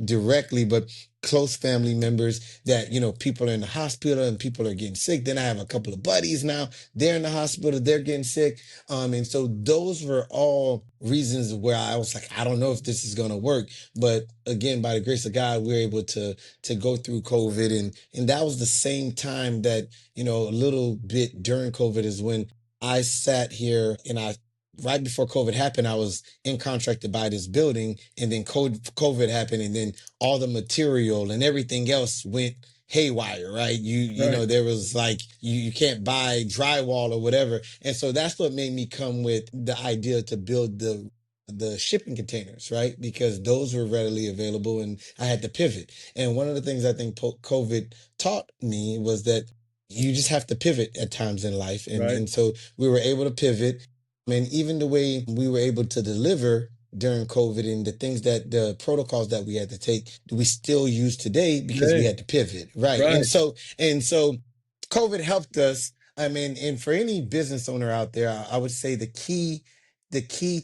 directly, but close family members that, people are in the hospital and people are getting sick. Then I have a couple of buddies now, they're in the hospital, they're getting sick. And so those were all reasons where I was like, I don't know if this is going to work. But again, by the grace of God, we were able to go through COVID. And that was the same time that, a little bit during COVID is when I sat here and right before COVID happened, I was in contract to buy this building, and then COVID happened, and then all the material and everything else went haywire, right? Right. There was like, you can't buy drywall or whatever. And so that's what made me come with the idea to build the shipping containers, right? Because those were readily available and I had to pivot. And one of the things I think COVID taught me was that you just have to pivot at times in life. And, Right. and so we were able to pivot. And even the way we were able to deliver during COVID and the protocols that we had to take, we still use today because we had to pivot. Right. Right. And so COVID helped us. I mean, and for any business owner out there, I would say the key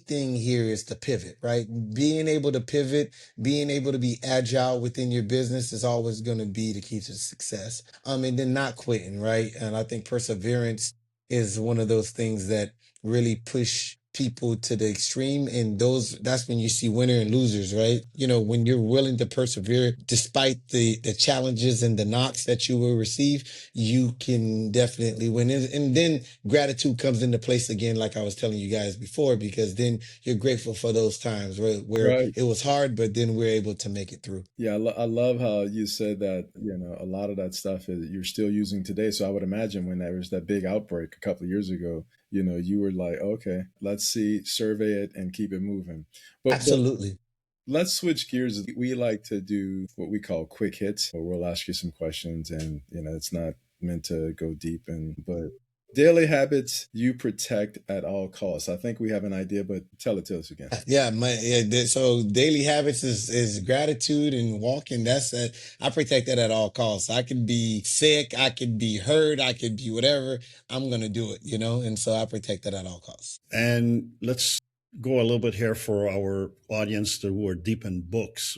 thing here is to pivot, right? Being able to pivot, being able to be agile within your business is always going to be the key to success. And then not quitting, right? And I think perseverance is one of those things that really push people to the extreme, and that's when you see winner and losers, right? When you're willing to persevere despite the challenges and the knocks that you will receive, you can definitely win. And then gratitude comes into place again, like I was telling you guys before, because then you're grateful for those times where Right. it was hard, but then we're able to make it through. Yeah, I love how you said that, a lot of that stuff is you're still using today. So I would imagine when there was that big outbreak a couple of years ago, you were like, okay, let's see, survey it and keep it moving. But Absolutely. let's switch gears. We like to do what we call quick hits, where we'll ask you some questions and, it's not meant to go deep but daily habits you protect at all costs. I think we have an idea, but tell it to us again. Yeah, so daily habits is gratitude and walking. I protect that at all costs. I could be sick, I could be hurt, I could be whatever. I'm gonna do it, and so I protect that at all costs. And let's go a little bit here for our audience who are deep in books.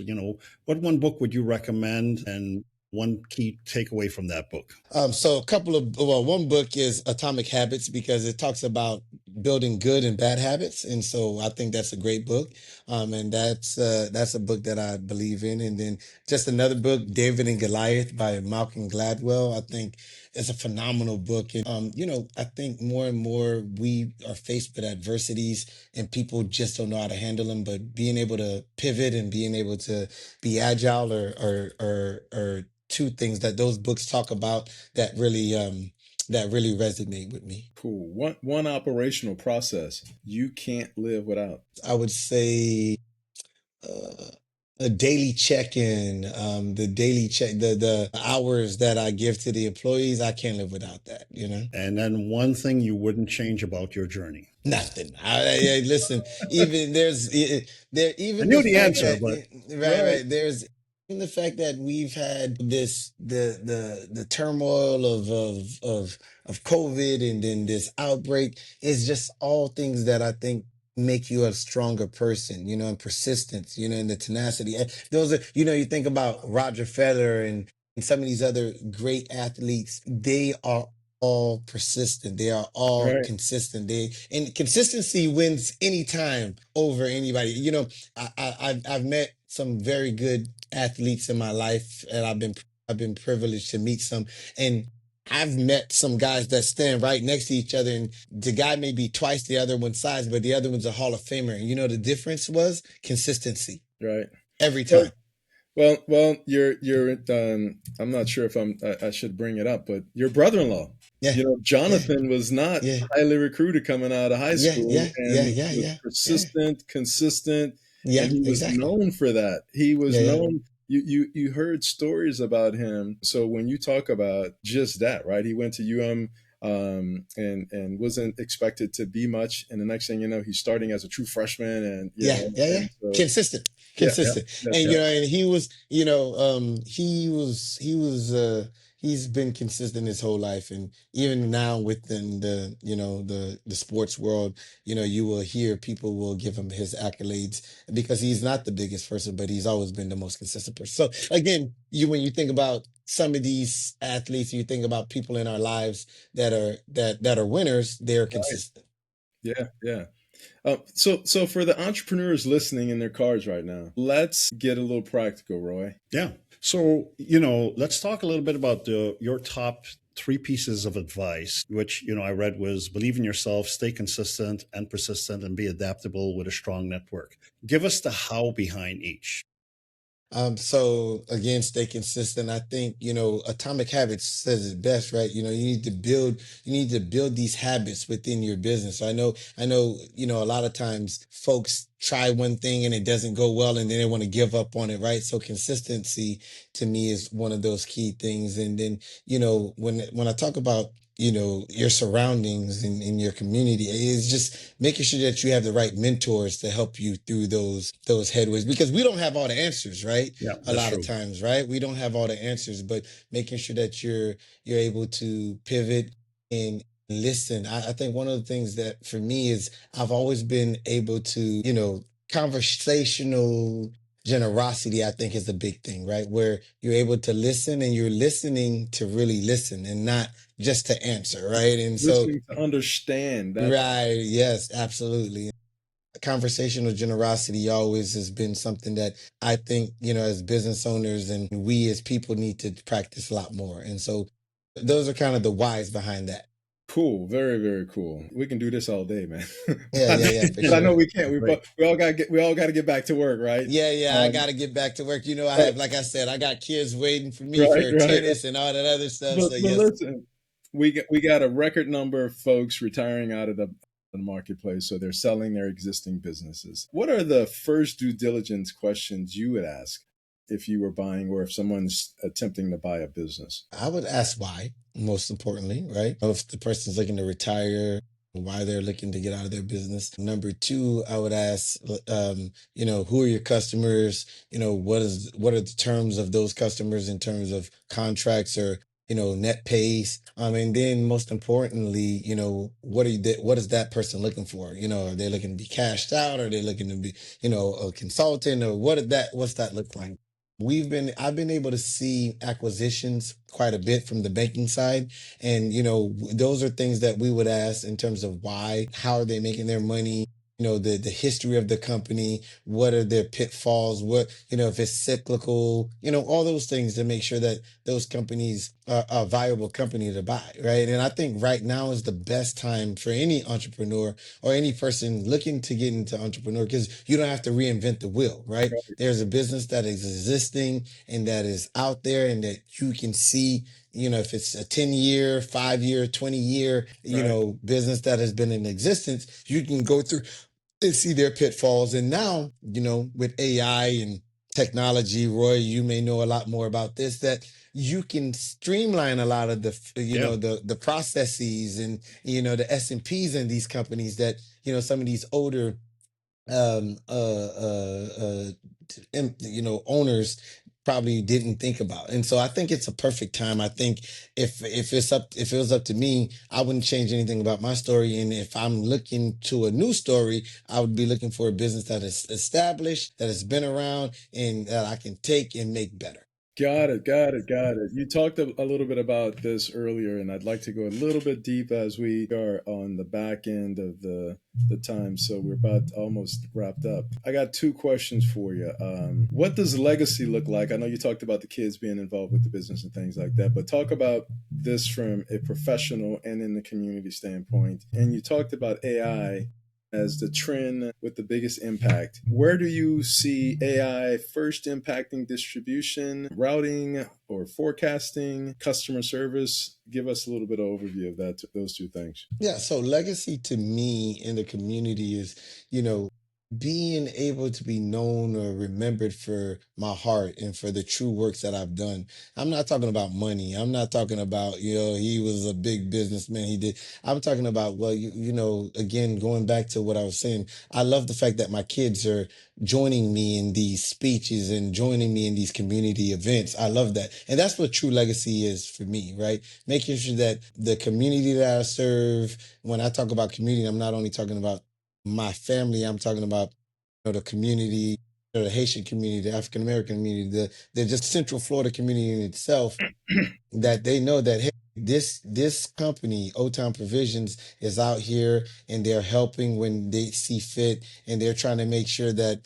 What one book would you recommend, and one key takeaway from that book? So one book is Atomic Habits, because it talks about building good and bad habits. And so I think that's a great book. And that's a book that I believe in. And then just another book, David and Goliath by Malcolm Gladwell. I think it's a phenomenal book. And, I think more and more we are faced with adversities and people just don't know how to handle them, but being able to pivot and being able to be agile or two things that those books talk about that really resonate with me. Cool. One operational process you can't live without. I would say a daily check-in, the daily check, the hours that I give to the employees. I can't live without that, And then one thing you wouldn't change about your journey. Nothing. Listen, even even I knew the fact answer, that, but right. There's even the fact that we've had the turmoil of COVID, and then this outbreak is just all things that I think make you a stronger person, and persistence, and the tenacity. And those are, you think about Roger Federer and some of these other great athletes, they are all persistent. They are all consistent. And consistency wins anytime over anybody. I've met some very good athletes in my life, and I've been privileged to meet some. And I've met some guys that stand right next to each other, and the guy may be twice the other one's size, but the other one's a Hall of Famer. And the difference was consistency. Right. Every time. Well, you're I'm not sure if I should bring it up, but your brother-in-law. Yeah. Yeah. Jonathan was not Yeah. highly recruited coming out of high Yeah. school Yeah. Yeah. and Yeah. was Yeah. Yeah. persistent, consistent, Yeah. and he was Exactly. known for that. He was Yeah. Yeah. known. You heard stories about him. So when you talk about just that, right? He went to UM and wasn't expected to be much, and the next thing you know, he's starting as a true freshman, and Yeah. Yeah. Yeah. and so Consistent. yeah, yeah, Consistent. yeah, And yeah. and he was, he's been consistent his whole life. And even now within the sports world, you will hear people will give him his accolades because he's not the biggest person, but he's always been the most consistent person. So again, when you think about some of these athletes, you think about people in our lives that are winners, they're Right. consistent. Yeah, yeah. So for the entrepreneurs listening in their cars right now, let's get a little practical, Roy. Yeah. So, let's talk a little bit about your top three pieces of advice, which, I read was believe in yourself, stay consistent and persistent, and be adaptable with a strong network. Give us the how behind each. So again, stay consistent. I think, Atomic Habits says it best, right? You need to build these habits within your business. I know, a lot of times folks try one thing and it doesn't go well and then they want to give up on it, right? So consistency to me is one of those key things. And then, when I talk about your surroundings and your community is just making sure that you have the right mentors to help you through those headways, because we don't have all the answers, right? Yeah, A that's lot true. of times, right? We don't have all the answers, but making sure that you're able to pivot and listen. I think one of the things that for me is I've always been able to, conversational generosity, I think, is a big thing, right? Where you're able to listen and you're listening to really listen and not just to answer, right? And so, Listening to understand that. right, yes, absolutely. Conversational generosity always has been something that I think, as business owners and we as people need to practice a lot more. And so those are kind of the whys behind that. Cool, very, very cool. We can do this all day, man. Yeah, but, yeah, yeah, for but I know sure. we can't. Great. We all got to get back to work, right? Yeah, yeah, I Um, got to get back to work. I but, have, like I said, I got kids waiting for me right, for right. tennis and all that other stuff. But So yes, listen, we got a record number of folks retiring out of the marketplace, so they're selling their existing businesses. What are the first due diligence questions you would ask if you were buying or if someone's attempting to buy a business? I would ask why, most importantly, right? If the person's looking to retire, why they're looking to get out of their business. Number two, I would ask, who are your customers? What are the terms of those customers in terms of contracts or, net pays? And then most importantly, what is that person looking for? Are they looking to be cashed out? Are they looking to be, a consultant, or what's that look like? I've been able to see acquisitions quite a bit from the banking side. And, those are things that we would ask in terms of why, how are they making their money? The history of the company, what are their pitfalls, if it's cyclical, all those things to make sure that those companies are a viable company to buy. Right. And I think right now is the best time for any entrepreneur or any person looking to get into entrepreneur, because you don't have to reinvent the wheel. Right. There's a business that is existing and that is out there and that you can see, if it's a 10-year, 5-year, 20-year, Right. business that has been in existence, you can go through and see their pitfalls. And now, with AI and technology, Roy, you may know a lot more about this, that you can streamline a lot of Yeah. the processes and, the S&Ps in these companies that, some of these older um uh uh uh owners probably didn't think about. And so I think it's a perfect time. I think if it was up to me, I wouldn't change anything about my story. And if I'm looking to a new story, I would be looking for a business that is established, that has been around, and that I can take and make better. Got it, got it, got it. You talked a little bit about this earlier, and I'd like to go a little bit deep as we are on the back end of the time. So we're about almost wrapped up. I got two questions for you. What does legacy look like? I know you talked about the kids being involved with the business and things like that, but talk about this from a professional and in the community standpoint. And you talked about AI as the trend with the biggest impact. Where do you see AI first impacting distribution, routing, or forecasting, customer service? Give us a little bit of overview of that, those two things. Yeah, so legacy to me in the community is, being able to be known or remembered for my heart and for the true works that I've done. I'm not talking about money. I'm not talking about, he was a big businessman. He did. I'm talking about, well, again, going back to what I was saying, I love the fact that my kids are joining me in these speeches and joining me in these community events. I love that. And that's what true legacy is for me, right? Making sure that the community that I serve, when I talk about community, I'm not only talking about my family, I'm talking about the community, the Haitian community, the African American community, the just Central Florida community in itself, that they know that, hey, this company, Old Town Provisions, is out here and they're helping when they see fit, and they're trying to make sure that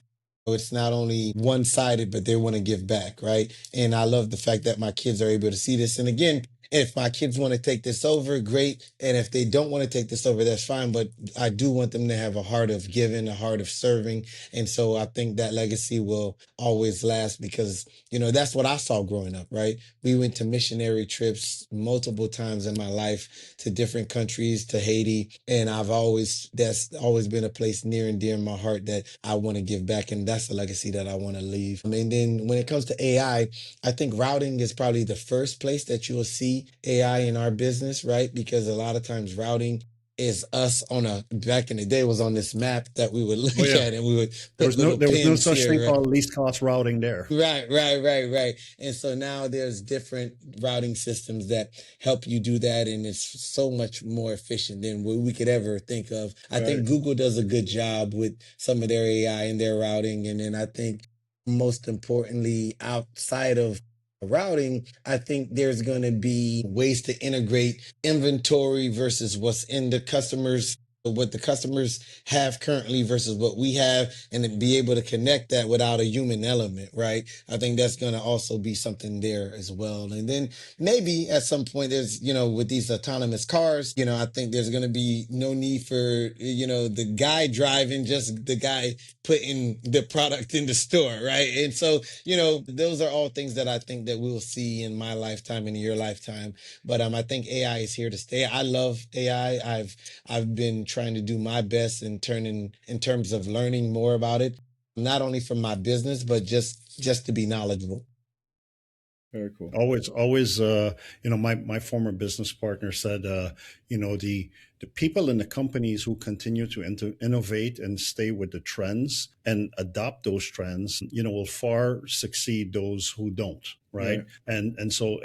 it's not only one-sided, but they want to give back, right? And I love the fact that my kids are able to see this. And again, if my kids want to take this over, great. And if they don't want to take this over, that's fine. But I do want them to have a heart of giving, a heart of serving. And so I think that legacy will always last because, that's what I saw growing up, right? We went to missionary trips multiple times in my life to different countries, to Haiti. And that's always been a place near and dear in my heart that I want to give back. And that's the legacy that I want to leave. And then when it comes to AI, I think routing is probably the first place that you will see AI in our business, right? Because a lot of times routing is us back in the day was on this map that we would look at, and we would there was no such thing called least cost routing there. Right. And so now there's different routing systems that help you do that, and it's so much more efficient than what we could ever think of. I think Google does a good job with some of their AI and their routing, and then I think most importantly, outside of routing, I think there's going to be ways to integrate inventory versus what's in what the customers have currently versus what we have, and then be able to connect that without a human element, right? I think that's going to also be something there as well. And then maybe at some point there's, with these autonomous cars, I think there's going to be no need for, the guy driving, just the guy putting the product in the store, right? And so, those are all things that I think that we'll see in my lifetime and in your lifetime. But I think AI is here to stay. I love AI. I've been trying to do my best in terms of learning more about it, not only from my business, but just to be knowledgeable. Very cool. Always, my former business partner said, the people in the companies who continue to innovate and stay with the trends and adopt those trends, will far succeed those who don't. Right. Yeah. And so,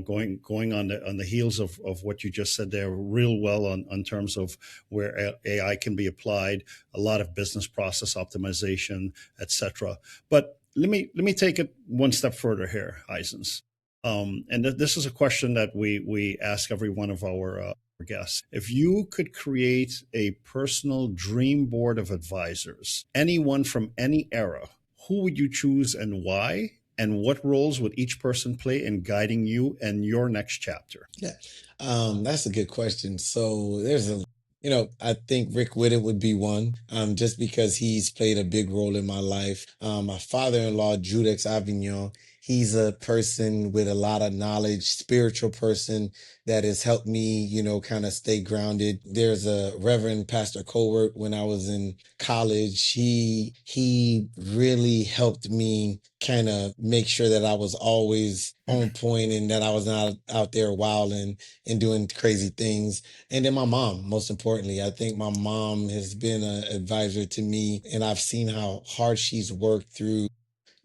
going on the heels of what you just said there real well on terms of where AI can be applied, a lot of business process optimization, etc. But let me take it one step further here, Heizens. And this is a question that we ask every one of our guests. If you could create a personal dream board of advisors, anyone from any era, who would you choose and why? And what roles would each person play in guiding you and your next chapter? Yeah, that's a good question. So there's I think Rick Whitted would be one, just because he's played a big role in my life. My father-in-law, Judex Avignon, he's a person with a lot of knowledge, spiritual person that has helped me, kind of stay grounded. There's a Reverend Pastor Colbert when I was in college. He really helped me kind of make sure that I was always on point and that I was not out there wilding and doing crazy things. And then my mom, most importantly, I think my mom has been an advisor to me, and I've seen how hard she's worked through,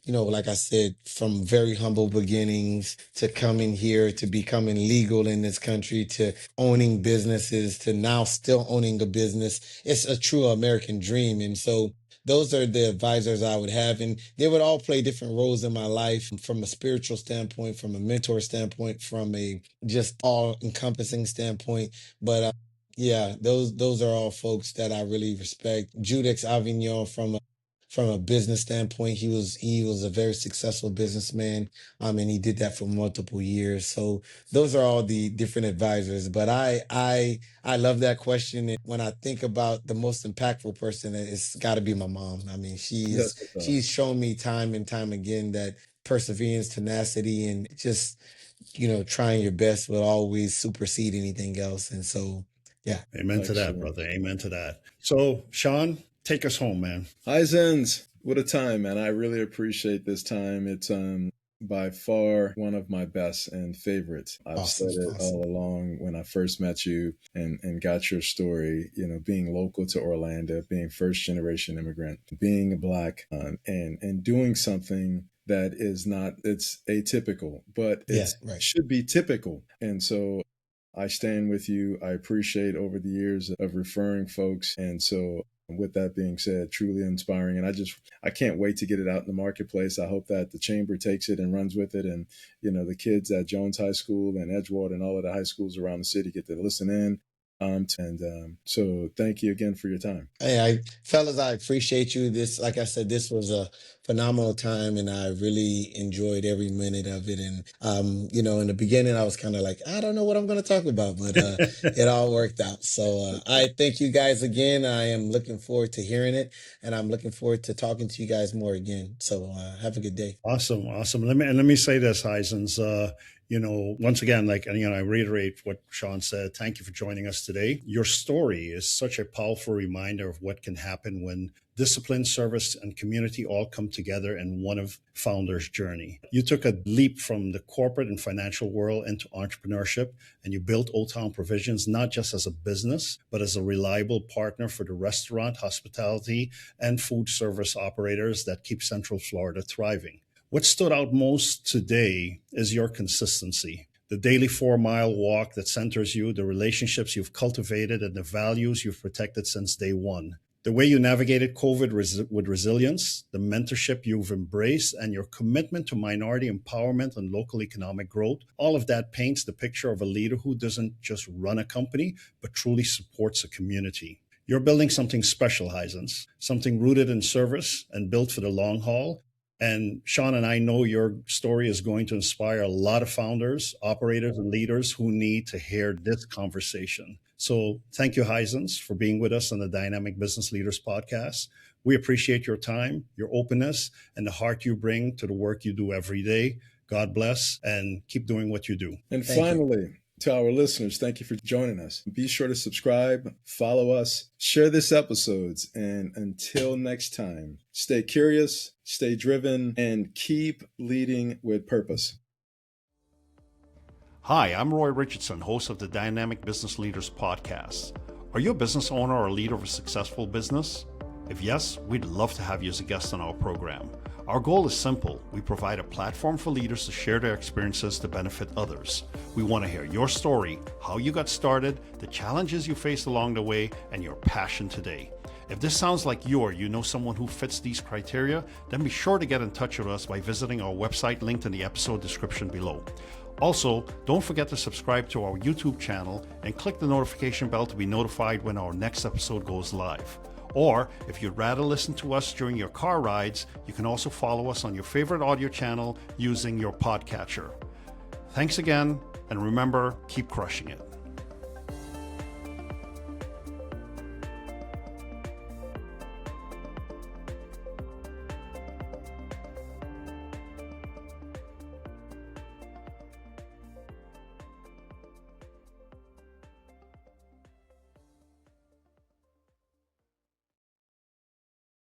like I said, from very humble beginnings to coming here, to becoming legal in this country, to owning businesses, to now still owning a business. It's a true American dream. And so those are the advisors I would have. And they would all play different roles in my life, from a spiritual standpoint, from a mentor standpoint, from a just all encompassing standpoint. But yeah, those are all folks that I really respect. Judex Avignon from from a business standpoint. He was a very successful businessman, and he did that for multiple years. So those are all the different advisors. But I love that question. And when I think about the most impactful person, it's got to be my mom. I mean, That's what's up. she's shown me time and time again that perseverance, tenacity, and just trying your best will always supersede anything else. And so, yeah. Amen to that, Excellent. brother. Amen to that. So, Sean, take us home, man. Heizens, what a time, man. I really appreciate this time. It's by far one of my best and favorites. I've Awesome, said it all along when I first met you and got your story, being local to Orlando, being first generation immigrant, being Black, and doing something that is not, it's atypical, but it should be typical. And so I stand with you. I appreciate over the years of referring folks. And so with that being said, truly inspiring. And I can't wait to get it out in the marketplace. I hope that the chamber takes it and runs with it. And, the kids at Jones High School and Edgewater and all of the high schools around the city get to listen in. So thank you again for your time. Hey, fellas, I appreciate you. Like I said, this was a phenomenal time, and I really enjoyed every minute of it. And, in the beginning, I was kind of like, I don't know what I'm going to talk about, but it all worked out. So I thank you guys again. I am looking forward to hearing it, and I'm looking forward to talking to you guys more again. So have a good day. Awesome. Let me say this, Heizens. Once again, I reiterate what Sean said. Thank you for joining us today. Your story is such a powerful reminder of what can happen when discipline, service, and community all come together in one of founder's journey. You took a leap from the corporate and financial world into entrepreneurship, and you built Old Town Provisions not just as a business, but as a reliable partner for the restaurant, hospitality, and food service operators that keep Central Florida thriving. What stood out most today is your consistency. The daily 4-mile walk that centers you, the relationships you've cultivated, and the values you've protected since day one. The way you navigated COVID with resilience, the mentorship you've embraced, and your commitment to minority empowerment and local economic growth, all of that paints the picture of a leader who doesn't just run a company, but truly supports a community. You're building something special, Heizens, something rooted in service and built for the long haul. And Sean and I know your story is going to inspire a lot of founders, operators, and leaders who need to hear this conversation. So thank you, Heizens, for being with us on the Dynamic Business Leaders podcast. We appreciate your time, your openness, and the heart you bring to the work you do every day. God bless, and keep doing what you do. And finally, to our listeners, thank you for joining us. Be sure to subscribe, follow us, share this episodes, and until next time, stay curious, stay driven, and keep leading with purpose. Hi, I'm Roy Richardson, host of the Dynamic Business Leaders podcast. Are you a business owner or a leader of a successful business? If yes, we'd love to have you as a guest on our program. Our goal is simple. We provide a platform for leaders to share their experiences to benefit others. We want to hear your story, how you got started, the challenges you faced along the way, and your passion today. If this sounds like you or you know someone who fits these criteria, then be sure to get in touch with us by visiting our website linked in the episode description below. Also, don't forget to subscribe to our YouTube channel and click the notification bell to be notified when our next episode goes live. Or, if you'd rather listen to us during your car rides, you can also follow us on your favorite audio channel using your podcatcher. Thanks again, and remember, keep crushing it.